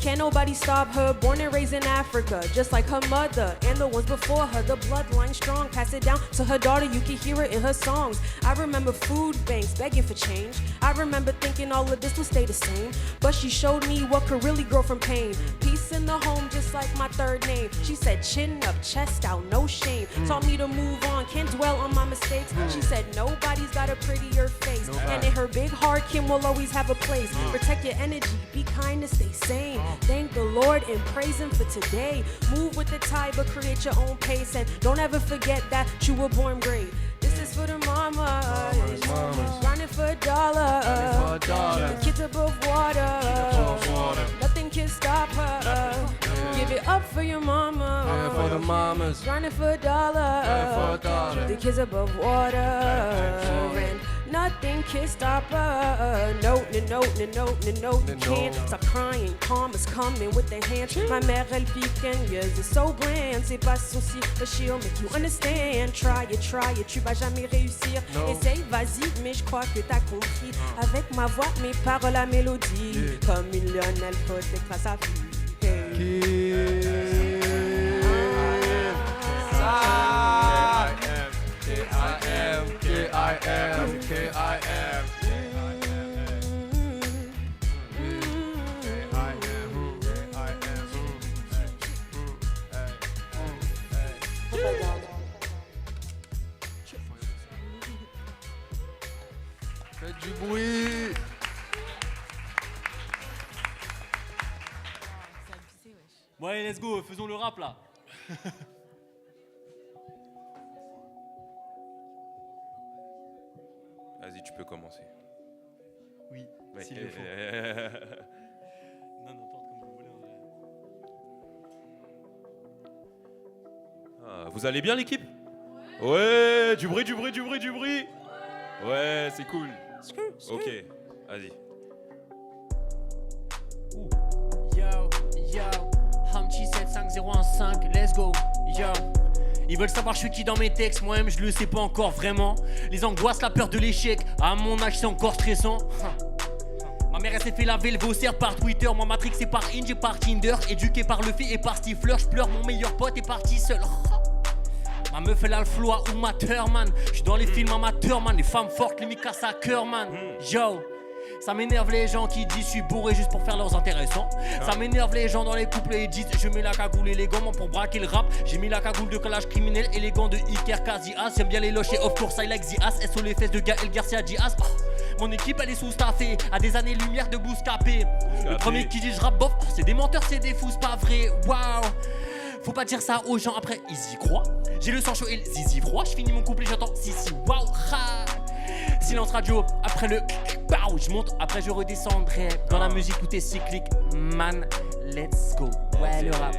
Can't nobody stop her, born and raised in Africa, just like her mother and the ones before her. The bloodline strong, pass it down to her daughter, you can hear it in her songs. I remember food banks begging for change. I remember thinking all of this would stay the same, but she showed me what could really grow from pain. Peace in the home, just like my third name. She said chin up, chest out, no shame. Taught me to move on, can't dwell on my mistakes. She said nobody's got a prettier face, and in her big heart, Kim will always have a place. Protect your energy, be kind and stay sane. Thank the Lord and praise Him for today. Move with the tide, but create your own pace. And don't ever forget that you were born great. This is for the mamas, grinding for a dollar. Keep the kids above water. Nothing can stop her. Give it up for your mama. For the mamas, Grinding for a dollar. Keep the kids above water. And nothing can stop her. No, you can't stop crying. Karma's coming with the hand. Ma mère, elle pique and yours is so bland. C'est pas souci, but she'll make you understand. Try it, tu vas jamais réussir. Essaye, vas-y, mais je crois que t'as compris. Avec ma voix, mes paroles, la mélodie. Comme une lionne, elle protègera sa fille. Hey. K-I-M. Faites du bruit. Bon allez, let's go, faisons le rap là. Vas-y, tu peux commencer. Oui, Ouais. s'il le faut. Non, n'importe comme vous voulez en vrai. Ah, vous allez bien l'équipe? Ouais, du bruit. Ouais, c'est cool. Ok, vas-y. Yo, Hamchi 75015, let's go, yo. Ils veulent savoir je suis qui dans mes textes, moi-même je le sais pas encore vraiment. Les angoisses, la peur de l'échec, à mon âge c'est encore stressant. Ma mère elle s'est fait laver le vaussaire par Twitter, moi matrixé par Inge et par Tinder, éduqué par le fait et par Stifler, je pleure, mon meilleur pote est parti seul. Ma meuf elle a le flow à Uma Thurman, j'suis dans les films amateurs man, les femmes fortes, les micas à cœur man. Yo, ça m'énerve les gens qui disent je suis bourré juste pour faire leurs intéressants. Ça m'énerve les gens dans les couples et disent je mets la cagoule élégant pour braquer le rap. J'ai mis la cagoule de collage criminel élégant de Iker Casillas. J'aime bien les loches et of course I like the ass. SO les fesses de Gaël Garcia Diaz. Mon équipe elle est sous-staffée, à des années-lumière de Bouscapé. Le premier qui dit je rappe bof, c'est des menteurs, c'est des fous, c'est pas vrai. Waouh. Faut pas dire ça aux gens, après ils y croient. J'ai le sang chaud et le zizi froid. Je finis mon couplet, j'entends si waouh. Silence radio, après le pow, je monte, après je redescendrai. Dans la musique tout est cyclique, man, let's go. Ouais, le rap.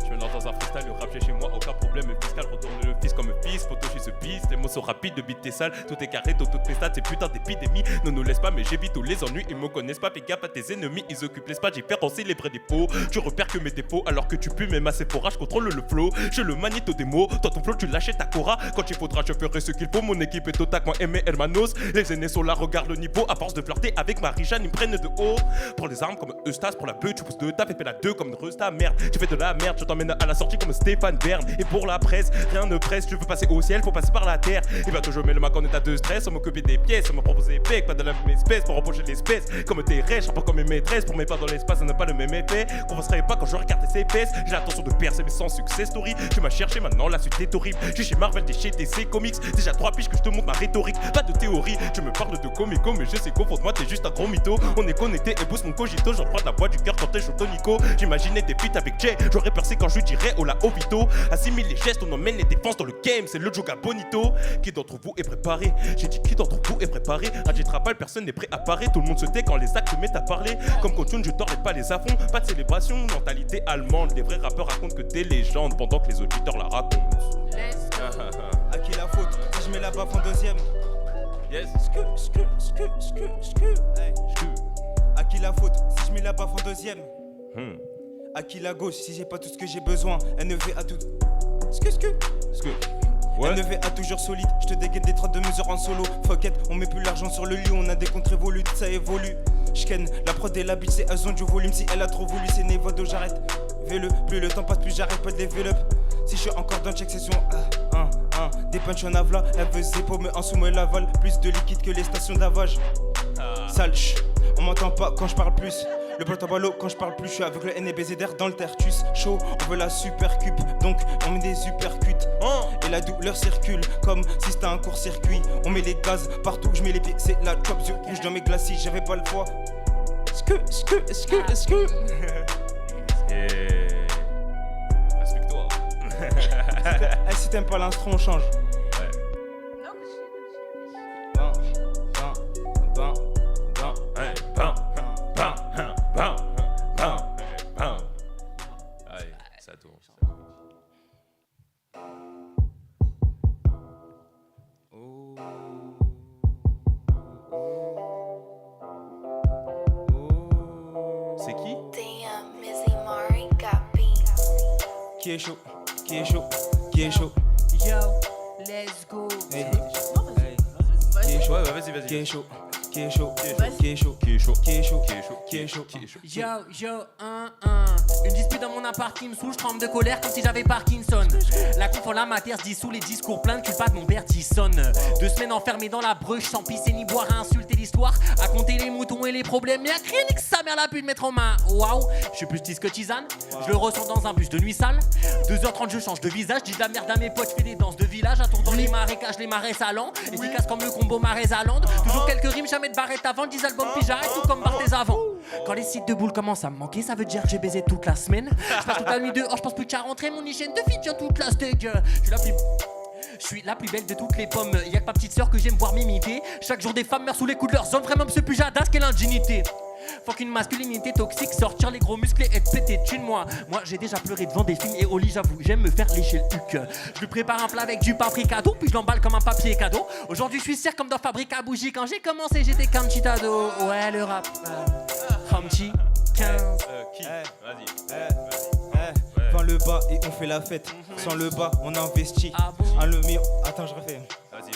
Je me lance dans un freestyle, le rap j'ai chez moi, aucun problème fiscal, retourne le fils comme fils, photo chez ce piste, les mots sont rapides, de beat t'es sale, tout est carré, dans toutes tes stats, c'est putain d'épidémie, ne nous laisse pas, mais j'évite tous les ennuis, ils me connaissent pas, fais gaffe à tes ennemis, ils occupent l'espace, différencie les vrais défauts, tu repères que mes défauts, alors que tu pues mes masses et je contrôle le flow, je le magnéto des mots, dans ton flow tu l'achètes à Cora, quand il faudra je ferai ce qu'il faut, mon équipe est au tac, moi et mes hermanos, les aînés sont là, regarde le niveau, à force de flirter avec Marie-Jeanne, ils me prennent de haut, prends les armes comme Eustas, pour la beuh, tu pousses de taf et fais la 2 comme Resta, merde, tu fais de la merde, je t'emmène m'emmène à la sortie comme Stéphane Bern. Et pour la presse, rien ne presse, tu veux passer au ciel, faut passer par la terre. Et bientôt je mets le Mac en état de stress, on m'occuper des pièces, on me propose des pecs, pas de la même espèce, pour empocher l'espèce. Comme tes rêches, pas comme mes maîtresses, pour mes pas dans l'espace, ça n'a pas le même effet. Converserai pas quand je regarde ses fesses, j'ai l'intention de percer mais sans success story. Tu m'as cherché maintenant, la suite est horrible. Je suis chez Marvel, t'es chez DC Comics. Déjà 3 piges que je te montre ma rhétorique, pas de théorie. Tu me parles de comico, mais je sais qu'au fond de moi t'es juste un gros mytho. On est connecté et booste mon cogito, j'en prends de la voix du cœur quand t'es chaud tonico. J'imaginais des feats avec Jay, j'aurais percé quand je dirais oh la Ovito. Assimile les gestes, on emmène les défenses dans le game, c'est le Joga Bonito. Qui d'entre vous est préparé? J'ai dit qui d'entre vous est préparé? À Jetrapal, personne n'est prêt à parer, tout le monde se tait quand les actes se mettent à parler. Comme Kotun, je tords pas les affronts, pas de célébration, mentalité allemande. Les vrais rappeurs racontent que des légendes pendant que les auditeurs la racontent. À qui la faute si je mets la baffe en deuxième? Yes. Hey. À qui la faute si je mets la baffe en deuxième? À qui la gauche si j'ai pas tout ce que j'ai besoin? NV à tout. Ouais. NV a toujours solide, je te dégaine des 32 mesures en solo. Fuck it, on met plus l'argent sur le lit, on a des comptes révolus, ça évolue. J'ken, la prod et la bitch c'est elles ont du volume, si elle a trop voulu c'est Nevado, j'arrête. Fais-le, plus le temps passe, plus j'arrête pas de level up. Si je suis encore dans check session, des punch en avla, elle veut ses paumes en sous me l'aval. Plus de liquide que les stations d'avage. Sale, on m'entend pas quand je parle plus. Le pote à ballot quand je parle plus, je suis avec le NBZR dans le tertus. Chaud, on veut la super cup, donc on met des supercuts. Et la douleur circule comme si c'était un court-circuit. On met les gaz partout, je mets les pieds, c'est la top sur rouge dans mes glacis, j'avais pas le choix. Respecte-toi. Si t'aimes pas l'instru, on change. Allez, ça tourne. C'est qui? Damn, Missy Mari got beats. Qui est chaud, qui est chaud, qui est chaud. Yo, let's go. Hey. Qui est chaud, Ouais, vas-y, vas-y. qui est chaud, qui est chaud, qui est chaud, Qui est chaud? qui est chaud, Qui est chaud? qui est chaud. Qui est chaud? Yo, Une dispute dans mon appart qui me saoule, je tremble de colère comme si j'avais Parkinson. La conf en la matière se dissout, les discours pleins de culpa de mon père dissonne. 2 semaines enfermé dans la bruche, sans pisser ni boire, à insulter l'histoire, à compter les moutons et les problèmes. Y'a rien que sa mère l'a pu mettre en main. Waouh, je suis plus triste que tisane. Je le ressens dans un bus de nuit sale. 2h30, je change de visage, dis de la merde à mes potes, je fais des danses de village. Un tour dans les marécages, les marais salants. Efficace comme le combo Marais-Zalande. Toujours quelques rimes, jamais de barrette avant, 10 albums, puis j'arrête tout comme Barthez avant. Quand les sites de boules commencent à me manquer, ça veut dire que j'ai baisé toute la semaine. Je passe toute la nuit dehors, je pense plus qu'à rentrer. Mon hygiène de vie tient toute la steak. Je suis la plus belle de toutes les pommes. Y'a que ma petite sœur que j'aime voir m'imiter. Chaque jour des femmes meurent sous les coups de leur zone. Vraiment ce pujadas, quelle indignité. Faut qu'une masculinité toxique, sortir les gros muscles et être pété de thune. Moi j'ai déjà pleuré devant des films et au lit j'avoue j'aime me faire lécher le huc. Je lui prépare un plat avec du paprikado, puis je l'emballe comme un papier cadeau. Aujourd'hui je suis cerf comme dans Fabrique à bougie. Quand j'ai commencé j'étais qu'un petit ado. Ouais le rap Humpty 15 Qui? Hey. Vas-y. Vends le bas et on fait la fête. Sans le bas, on investit. Ah bon? Un le mur. Attends, je refais. Vas-y,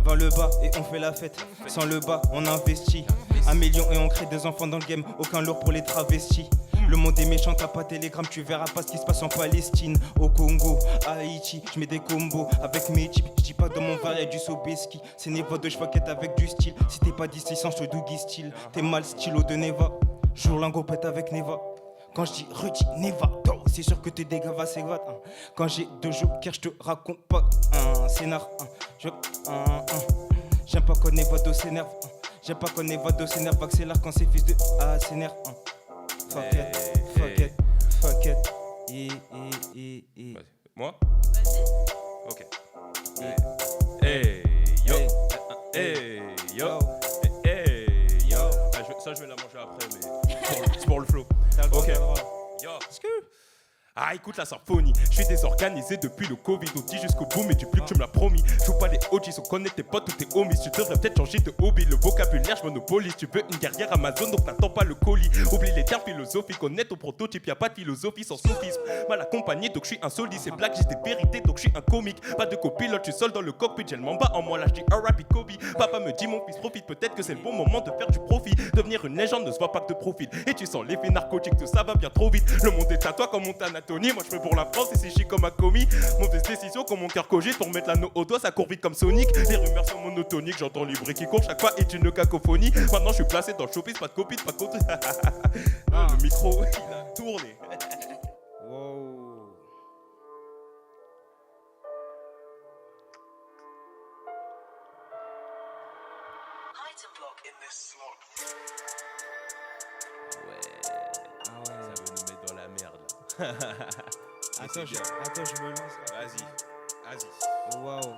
Vends le bas et on fait la fête. Sans le bas, on investit. 1 million et on crée des enfants dans le game. Aucun lourd pour les travestis. Le monde est méchant, t'as pas Telegram, tu verras pas ce qui se passe en Palestine, au Congo, à Haïti. Je mets des combos avec mes types. Je dis pas dans mon verre y'a du Sobeski. C'est Nevado, je paquette avec du style. Si t'es pas 10 licences, je te dougie style. T'es mal stylo de Neva. Jour lingot pète avec Neva. Quand je dis Rudy Nevado, c'est sûr que tes dégâts va s'évader. Quand j'ai 2 jokers, je te raconte pas un scénar. J'aime pas quand Nevado s'énerve. J'aime pas quand Nevado s'énerve. Accélère quand c'est fils de s'énerve. Fuck it, fuck it, fuck it. Vas-y. Moi? Vas-y. Ok. Hey, yo. Hey, yo. Hey, yo. Ça, je vais la manger après, mais c'est pour le flow. Ok. Yo. Ah, écoute la symphonie, je suis désorganisé depuis le Covid. On dit jusqu'au bout, mais depuis que tu me l'as promis. Je joue pas les OGs, on connaît tes potes ou tes homies. Tu devrais peut-être changer de hobby. Le vocabulaire, je monopolise. Tu veux une guerrière Amazon, donc n'attends pas le colis. Oublie les termes philosophiques, honnête au prototype. Y'a pas de philosophie sans sophisme. Mal accompagné, donc je suis insolite. C'est blague, j'ai des vérités, donc je suis un comique. Pas de copilote, je suis seul dans le cockpit. J'ai le mamba en moi, là je dis R.I.P. Kobe. Papa me dit, mon fils profite. Peut-être que c'est le bon moment de faire du profit. Devenir une légende ne se voit pas que de profil. Et tu sens l'effet narcotique, tout ça va bien trop vite. Le monde est à toi comme mon Anatonie. Moi je fais pour la France et c'est chic comme un commis. Mauvaise décision comme mon cœur cogite. Pour mettre l'anneau au doigt, ça court vite comme Sonic. Les rumeurs sont monotoniques, j'entends les bruits qui courent. Chaque fois est une cacophonie. Maintenant je suis placé dans le showbiz, pas de copie, pas de côté. Le micro, il a tourné. Wow. Ah ouais, ça veut nous mettre dans la merde là. Attends, je me lance. Vas-y. Waouh.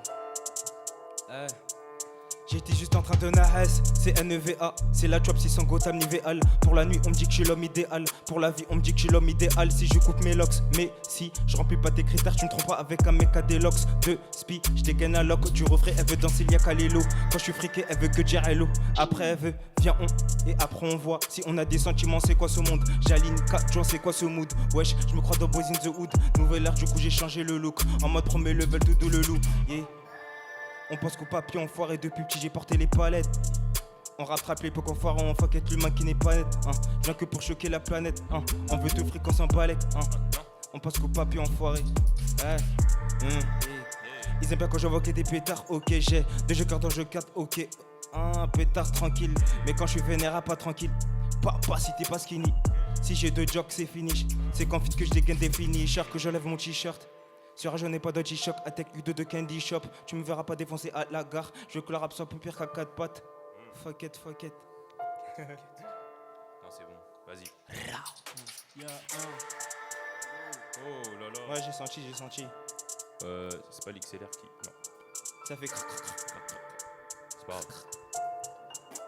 J'étais juste en train de nahes, c'est NEVA, c'est la job 600 Gotham Nivéal. Pour la nuit on me dit que je suis l'homme idéal, pour la vie on me dit que je suis l'homme idéal. Si je coupe mes locks, mais si je remplis pas tes critères, tu me trompes pas avec un mec à des locks. De spi, je dégaine un lock, du refrain, elle veut danser Lia Kalelo. Quand je suis friqué, elle veut que dire hello. Après elle veut, viens on, et après on voit. Si on a des sentiments, c'est quoi ce monde? J'aligne 4 jours, c'est quoi ce mood? Wesh, je me crois dans Boys in the Hood. Nouvelle ère, du coup j'ai changé le look. En mode premier level, tout le loup. Yeah. On pense qu'au papier enfoiré, depuis petit j'ai porté les palettes. On rattrape l'époque enfoiré, on fuck être l'humain qui n'est pas net. Je viens que pour choquer la planète. On veut tout fréquence en balèque. On pense qu'au papier enfoiré. Ils aiment bien quand j'envoie des pétards, ok j'ai 2 jokers dans jeu 4, ok. Un pétard tranquille, mais quand je suis vénère, pas tranquille. Pas si t'es pas skinny. Si j'ai 2 jokes c'est fini. C'est qu'en fit que je dégaine des finishers, que j'enlève mon t-shirt. Sur je n'ai pas d'Odgy Shock, attaque U2 de Candy Shop. Tu me verras pas défoncer à la gare. Je veux que le rap soit plus pire qu'à 4 pattes. Fuck it. Non, c'est bon, vas-y. Oh là là. Ouais, j'ai senti. C'est pas l'XLR qui. Non, Ça fait crac. c'est pas grave.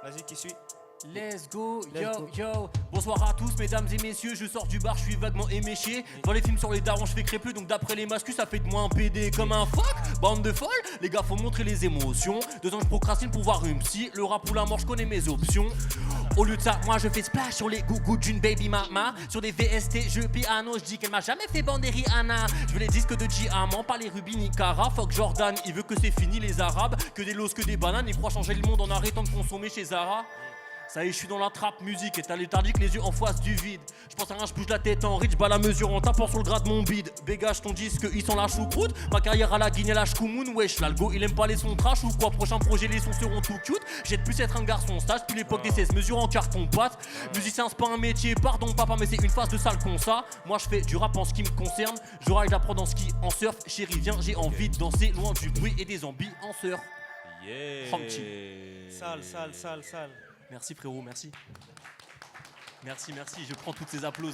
Vas-y, qui suit? Let's go, Let's go. yo. Bonsoir à tous, mesdames et messieurs. Je sors du bar, je suis vaguement éméché. Dans les films sur les darons, je fais crépeux. Donc d'après les mascus, ça fait de moi un PD comme un fuck. Bande de folles, les gars, faut montrer les émotions. 2 ans, je procrastine pour voir une psy. Le rap ou la mort, je connais mes options. Au lieu de ça, moi je fais splash sur les gougous d'une baby mama. Sur des VST, je piano, je dis qu'elle m'a jamais fait bander Rihanna. Je veux les disques de diamant, pas les rubis ni Cara. Fuck Jordan, il veut que c'est fini les arabes. Que des los, que des bananes, il croit changer le monde en arrêtant de consommer chez Zara. Ça y est, je suis dans la trap musique et t'as léthargique, les yeux en face du vide. Je pense à rien, je bouge la tête en rich, bas la mesure en tapant sur le gras de mon bide. Bégage ton disque, ils sont la choucroute. Ma carrière à la Guinée, la chkoumoun. Wesh, l'algo, il aime pas les sons trash ou quoi? Prochain projet, les sons seront tout cute. J'ai de plus être un garçon stage, depuis l'époque des 16 mesures en carton pâte. Musicien, c'est pas un métier, pardon papa, mais c'est une phase de sale con ça. Moi, je fais du rap en ce qui me concerne. Je ride, j'apprends dans ski, en surf. Chérie, viens, j'ai envie de danser loin du bruit et des ambianceurs. Yeah. Sale. Merci frérot, merci. Merci, je prends toutes ces applauses.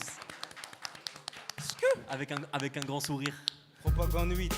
Avec un grand sourire. Propagande 8.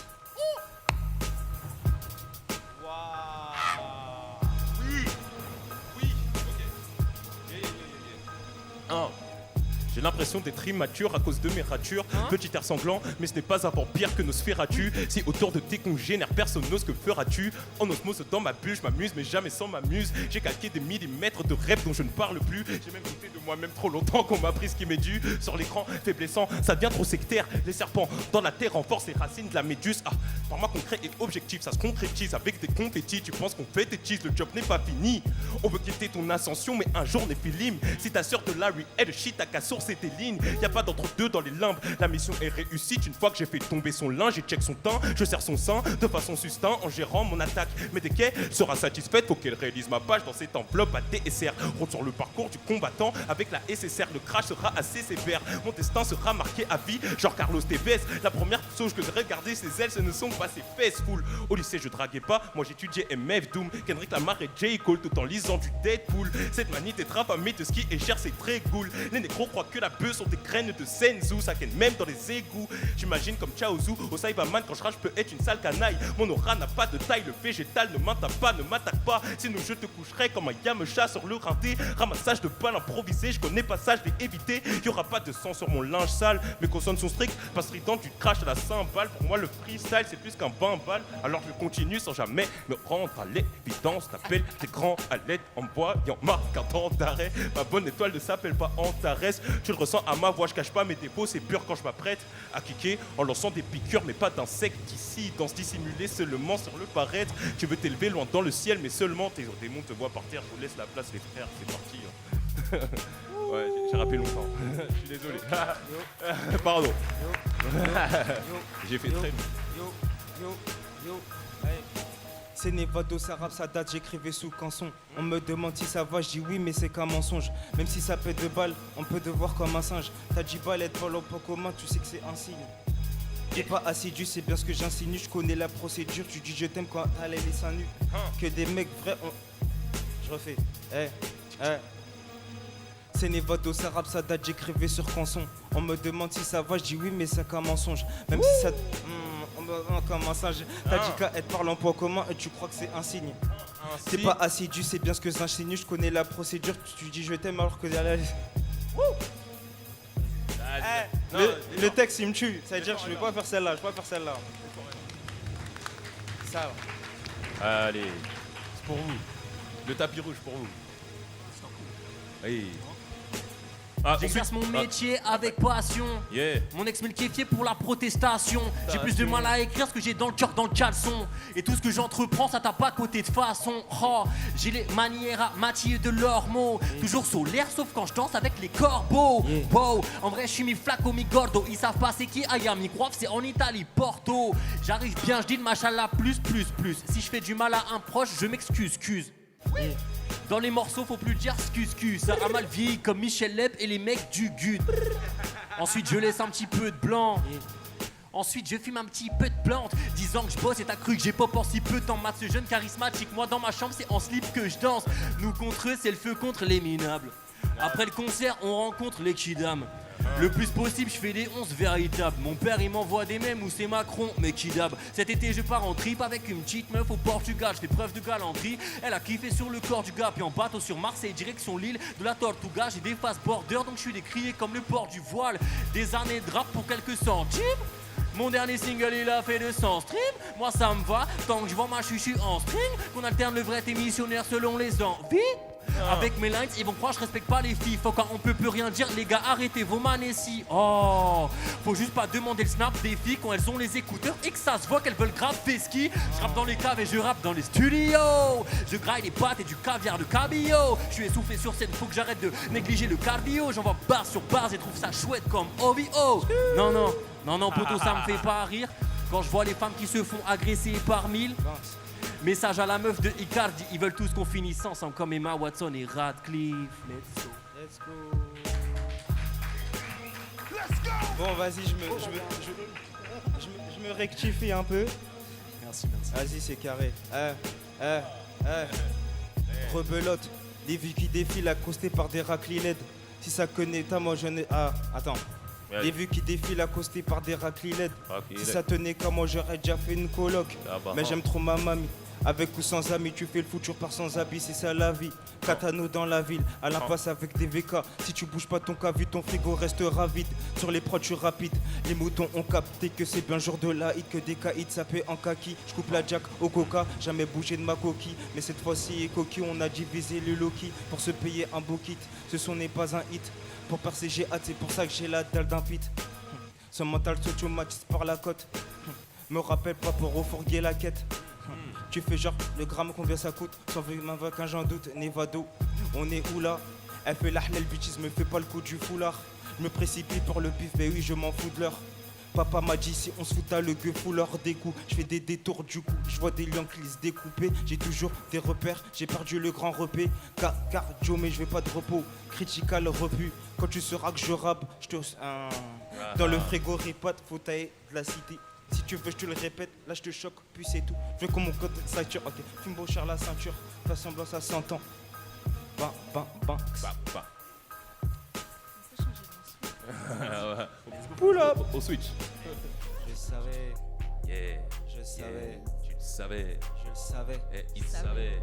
J'ai l'impression d'être immature à cause de mes ratures. Petit air sanglant, mais ce n'est pas un vampire que Nosferatu. Si autour de tes congénères personne n'ose, que feras-tu? En osmose dans ma bulle, je m'amuse, mais jamais sans m'amuse. J'ai calqué des millimètres de rêves dont je ne parle plus. J'ai même douté de moi-même trop longtemps qu'on m'a pris ce qui m'est dû. Sur l'écran, faiblessant, ça devient trop sectaire. Les serpents dans la terre renforcent les racines de la méduse. Par moi concret et objectif, ça se concrétise avec des confettis. Tu penses qu'on fait tes cheese, le job n'est pas fini. On veut quitter ton ascension, mais un jour n'est film. Si ta sœur de Larry est de shit, t'as qu'à sourcer tes lignes. Y'a pas d'entre-deux dans les limbes. La mission est réussite une fois que j'ai fait tomber son linge et check son teint. Je serre son sein de façon sustaine en gérant mon attaque. Mais dès qu'elle sera satisfaite, faut qu'elle réalise ma page dans cette enveloppe à TSR. Route sur le parcours du combattant avec la SSR. Le crash sera assez sévère. Mon destin sera marqué à vie, genre Carlos Tevez. La première chose que j'ai regardé, ses ailes, ce ne sont pas ses fesses full. Au lycée, je draguais pas. Moi, j'étudiais MF Doom, Kendrick Lamar et J. Cole tout en lisant du Deadpool. Cette manie d'être affamé de ski et cher, c'est très cool. Les nécros croient que la bœuf sont des graines de senzu, ça ken même dans les égouts. J'imagine comme Chaozu, au Cyberman, quand je rage, je peux être une sale canaille. Mon aura n'a pas de taille, le végétal ne m'attaque pas. Sinon je te coucherai comme un yamcha sur le rinté. Ramassage de balles improvisé, je connais pas ça, je l'ai évité. Y'aura pas de sang sur mon linge sale, mes consonnes sont strictes. Passe ridant, tu craches à la cymbale. Pour moi, le freestyle, c'est plus qu'un bain-balle. Alors je continue sans jamais me rendre à l'évidence. T'appelles tes grands à l'aide en bois, y'en marque un temps d'arrêt. Ma bonne étoile ne s'appelle pas Antares. Tu le ressens à ma voix, je cache pas mes dépôts, c'est pur quand je m'apprête à kicker en lançant des piqûres, mais pas d'insectes ici. Dans ce dissimulé seulement sur le paraître. Tu veux t'élever loin dans le ciel, mais seulement tes démons te voient par terre. Je vous laisse la place, les frères, c'est parti. Ouais, j'ai rappelé longtemps. Je suis désolé. Pardon. J'ai fait très bien. C'est Nevado, ça rappe, ça date, j'écrivais sous canson. On me demande si ça va, je dis oui, mais c'est qu'un mensonge. Même si ça pète de balles, on peut te voir comme un singe. T'as dit balle, être pas l'emploi commun, tu sais que c'est un signe. T'es pas assidu, c'est bien ce que j'insinue, je connais la procédure. Tu dis je t'aime quand t'as les seins nus. Que des mecs vrais, Je refais. C'est Nevado, ça rappe, ça date, j'écrivais sur canson. On me demande si ça va, je dis oui, mais c'est qu'un mensonge. Même si ça... comme un singe. T'as dit qu'à être par l'emploi commun et tu crois que c'est un signe. T'es pas assidu, c'est bien ce que j'insinue, je connais la procédure. Tu dis je t'aime alors que derrière... Le texte il me tue, ça veut dire que je vais pas faire celle-là, Ça va. Allez, c'est pour vous. Le tapis rouge pour vous. Hey. J'exerce mon métier avec passion. Yeah. Mon ex me le kiffait pour la protestation. J'ai plus de mal à écrire ce que j'ai dans le cœur, dans le caleçon. Et tout ce que j'entreprends, ça t'a pas côté de façon. Oh, j'ai les manières à Mathieu de l'ormeau. Toujours sous l'air, sauf quand je danse avec les corbeaux. Wow, en vrai, je suis mi flacco, mi gordo. Ils savent pas c'est qui Aya, mi croix, c'est en Italie, Porto. J'arrive bien, je dis le machallah plus. Si je fais du mal à un proche, je m'excuse. Dans les morceaux, faut plus dire excuse. Ça a mal vieilli comme Michel Leb et les mecs du GUD. Ensuite, je laisse un petit peu de blanc. Ensuite, je fume un petit peu de plante. 10 ans que je bosse et t'as cru que j'ai pop en si peu de temps. Maths, ce jeune charismatique, moi dans ma chambre, c'est en slip que je danse. Nous contre eux, c'est le feu contre les minables. Après le concert, on rencontre les kidam. Le plus possible, je fais des 11 véritables. Mon père, il m'envoie des mèmes où c'est Macron, mais kidab. Cet été, je pars en trip avec une petite meuf au Portugal. Je fais preuve de galanterie. Elle a kiffé sur le corps du gars. Puis en bateau sur Marseille, direction l'île de la Tortuga. J'ai des faces border, donc je suis décrié comme le port du voile. Des années de rap pour quelques centimes. Mon dernier single il a fait 200 streams. Moi ça me va, tant que je vends ma chuchu en string. Qu'on alterne le vrai et missionnaire selon les envies. Avec mes lines, ils vont croire je respecte pas les filles. Faut quand on peut plus rien dire, les gars arrêtez vos manésies. Oh, faut juste pas demander le snap des filles quand elles ont les écouteurs et que ça se voit qu'elles veulent grave ski. Je rappe dans les caves et je rappe dans les studios. Je graille les pâtes et du caviar de cabillaud. Je suis essoufflé sur scène, faut que j'arrête de négliger le cardio. J'envoie barre sur barre et trouve ça chouette comme OVO. Non, poto, ça me fait pas rire. Quand je vois les femmes qui se font agresser par 1000. Message à la meuf de Icardi, ils veulent tous qu'on finisse ensemble comme Emma Watson et Radcliffe. Let's go. Bon, vas-y, je me rectifie un peu. Merci. Vas-y, c'est carré. Rebelote, les vues qui défilent accostées par des raclis LED. Si ça connaît ta, moi je n'ai... attends. Les vues qui défilent accostées par des raclis LED. Si ça tenait qu'à moi, j'aurais déjà fait une coloc. Mais j'aime trop ma mamie. Avec ou sans amis, tu fais le foot, tu repars sans habit, c'est ça la vie. Katano dans la ville, à l'impasse avec des VK. Si tu bouges pas ton cas, vu ton frigo restera vide. Sur les prods, je suis rapide. Les moutons ont capté que c'est bien jour de la hit, que des caïds sapés en kaki. Je coupe la jack au coca, jamais bougé de ma coquille. Mais cette fois-ci, coquille, on a divisé le Loki pour se payer un beau kit. Ce son n'est pas un hit. Pour percer, j'ai hâte, c'est pour ça que j'ai la dalle d'un pit. Ce mental s'automatise par la côte. Me rappelle pas pour refourguer la quête. Tu fais genre le gramme combien ça coûte. Sans m'invoquer j'en doute. Nevado, on est où là? Elle fait l'ahlel bitches, me fait pas le coup du foulard. Je me précipite pour le pif, mais oui je m'en fous de l'heure. Papa m'a dit si on se fout à le gueux foulard des coups. Je fais des détours du coup, je vois des lions qui se découper. J'ai toujours des repères, j'ai perdu le grand repé. Cardio mais je vais pas de repos. Critical repu, quand tu sauras que je rappe, je te... Dans le frigo répète, faut tailler de la cité. Si tu veux, je te le répète, là je te choque, puis c'est tout. Je veux que mon code sature, ok. Fume beau cher la ceinture, fais semblant ça s'entend. Pull up au switch. Je savais, Yeah. je savais, Tu le savais. je le savais. Et il savait.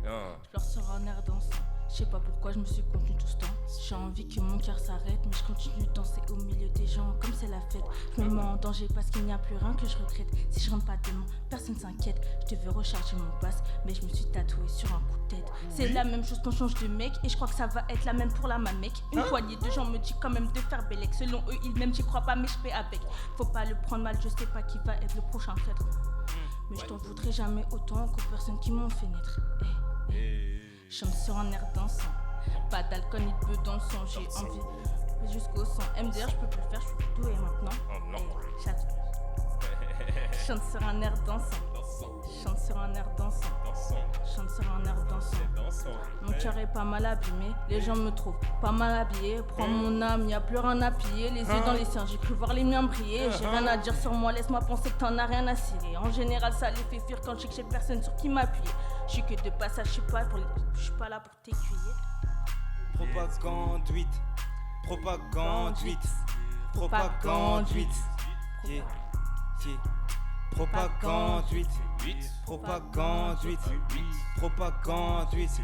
Je leur sors un air dansant. Je sais pas pourquoi je me suis contenu tout ce temps. J'ai envie que mon cœur s'arrête, mais je continue de danser au milieu des gens comme c'est la fête. Je me mets en danger parce qu'il n'y a plus rien que je regrette. Si je rentre pas demain, personne s'inquiète. Je devais recharger mon pass, mais je me suis tatoué sur un coup de tête. C'est la même chose qu'on change de mec, et je crois que ça va être la même pour la mamec. Une poignée de gens me dit quand même de faire bellec. Selon eux, ils m'aiment, j'y crois pas, mais je fais avec. Faut pas le prendre mal, je sais pas qui va être le prochain traître. Mais je t'en voudrais jamais autant qu'aux personnes qui m'ont fait naître. Chante sur un air dansant. Pas d'alcool ni de bœuf dans le sang, j'ai envie jusqu'au sang. MDR, je peux plus le faire, je suis douée maintenant. Oh non. Chante sur un air dansant. Chante sur un air dansant. Chante sur un air dansant. Mon cœur est pas mal abîmé, les gens me trouvent pas mal habillé. Prends mon âme, y a plus rien à piller. Les yeux dans les seins, j'ai cru voir les miens briller. J'ai rien à dire sur moi, laisse-moi penser que t'en as rien à cirer. En général, ça les fait fuir quand je sais que j'ai personne sur qui m'appuyer. Je suis que de passage, je suis pas là pour t'écuyer. Propaganduite, propaganduite, propaganduite. Yeah, yeah. Propaganduite, propaganduite, propaganduite.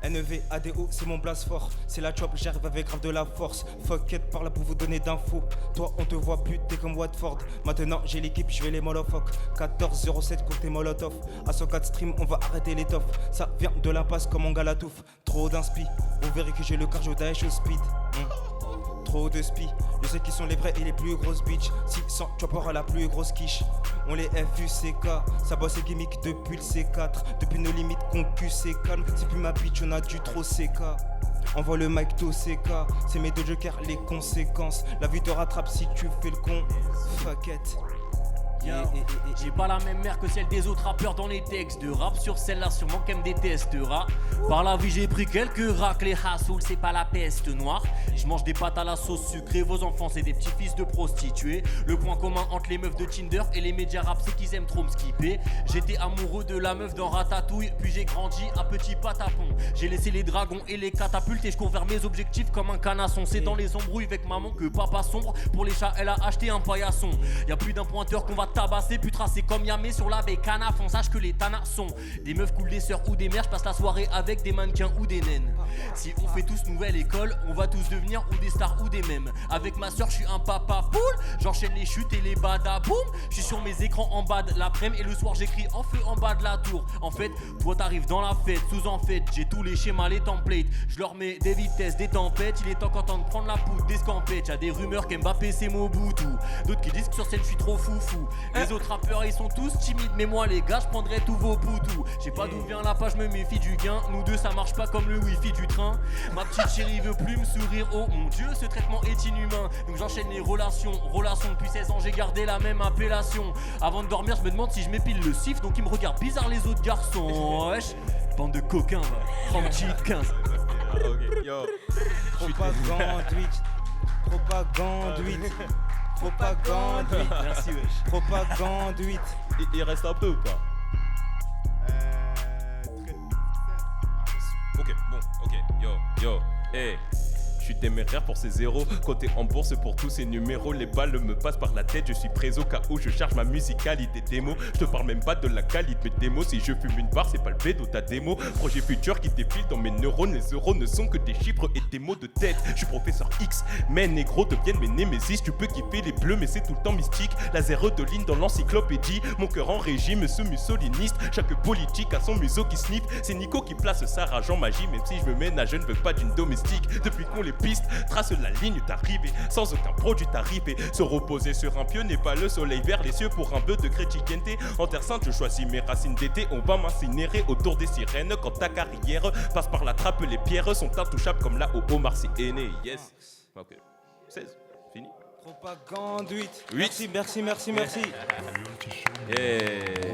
NEVADO, c'est mon blast fort. C'est la chop, j'arrive avec grave de la force. Fuck it, par là pour vous donner d'infos. Toi, on te voit plus, t'es comme Watford. Maintenant, j'ai l'équipe, je vais les molofoc. 14-07 côté Molotov. À 104 stream, on va arrêter les toffs. Ça vient de l'impasse comme en galatouf. Trop d'inspi, vous verrez que j'ai le cardio Daesh au speed. Trop de spi, je sais qui sont les vrais et les plus grosses bitches. 600 chopper à la plus grosse quiche. On les FUCK, ça bosse et gimmick depuis le C4. Depuis nos limites concu c'est calme. C'est plus ma bitch, on a du trop CK. Envoie le mic to CK, c'est mes deux jokers les conséquences. La vie te rattrape si tu fais le con. Fuck it. J'ai pas la même mère que celle des autres rappeurs dans les textes de rap. Sur celle-là, sûrement qu'elle me détestera. Par la vie, j'ai pris quelques racks. Les hassouls, c'est pas la peste noire. Je mange des pâtes à la sauce sucrée. Vos enfants, c'est des petits fils de prostituées. Le point commun entre les meufs de Tinder et les médias rap, c'est qu'ils aiment trop me skipper. J'étais amoureux de la meuf dans Ratatouille. Puis j'ai grandi à petit patapon. J'ai laissé les dragons et les catapultes. Et je cours vers mes objectifs comme un canasson. C'est dans les embrouilles avec maman que papa sombre. Pour les chats, elle a acheté un paillasson. Y'a plus d'un pointeur qu'on va tabasser, puis tracer comme Yamé sur la bécane. On sache que les tanas sont des meufs cool, des sœurs ou des mères. Je passe la soirée avec des mannequins ou des naines. Si on fait tous nouvelle école, on va tous devenir ou des stars ou des mèmes. Avec ma soeur, je suis un papa poule. J'enchaîne les chutes et les badaboum. Je suis sur mes écrans en bas de l'après-midi et le soir j'écris en feu en bas de la tour. En fait, toi t'arrives dans la fête, sous en fait, j'ai tous les schémas, les templates. Je leur mets des vitesses, des tempêtes. Il est encore temps de prendre la poudre, des scampettes. Y'a des rumeurs qu'Mbappé c'est Mobutu. D'autres qui disent que sur scène je suis trop foufou. Les autres rappeurs ils sont tous timides, mais moi les gars je prendrai tous vos poutous. J'ai pas d'où vient la page, me méfie du gain. Nous deux ça marche pas comme le wifi du train. Ma petite chérie veut plus me sourire. Oh mon dieu, ce traitement est inhumain. Donc j'enchaîne les relations depuis 16 ans j'ai gardé la même appellation. Avant de dormir je me demande si je m'épile le sif. Donc ils me regardent bizarre les autres garçons. Wesh, bande de coquins va. 30-15. Ok, yo. Propaganduite, propaganduite, propaganduite. Merci wesh. Propaganduite. Il reste un peu ou pas? Ok, bon, ok, yo, hey. Je suis téméraire pour ces zéros, côté en bourse pour tous ces numéros. Les balles me passent par la tête, je suis prêt au cas où je charge ma musicalité démo. Je te parle même pas de la qualité de démo. Si je fume une barre, c'est pas le bédo ta démo. Projet futur qui défile dans mes neurones. Les euros ne sont que des chiffres et des mots de tête. Je suis professeur X, mes négros deviennent mes némésis. Tu peux kiffer les bleus mais c'est tout le temps mystique. Laser de ligne dans l'encyclopédie. Mon cœur en régime, ce mussoliniste. Chaque politique a son museau qui sniffe. C'est Nico qui place sa rage en magie. Même si je me ménage, je ne veux pas d'une domestique. Depuis qu'on les piste, trace la ligne d'arrivée, sans aucun produit arrivé. Se reposer sur un pieu n'est pas le soleil vers les cieux pour un peu de chrétienté. En terre sainte, je choisis mes racines d'été. On va m'incinérer autour des sirènes. Quand ta carrière passe par la trappe, les pierres sont intouchables comme là où Omar Sy est né. Yes. Ok. 16. Fini. Propaganduite. 8. Merci. Yeah.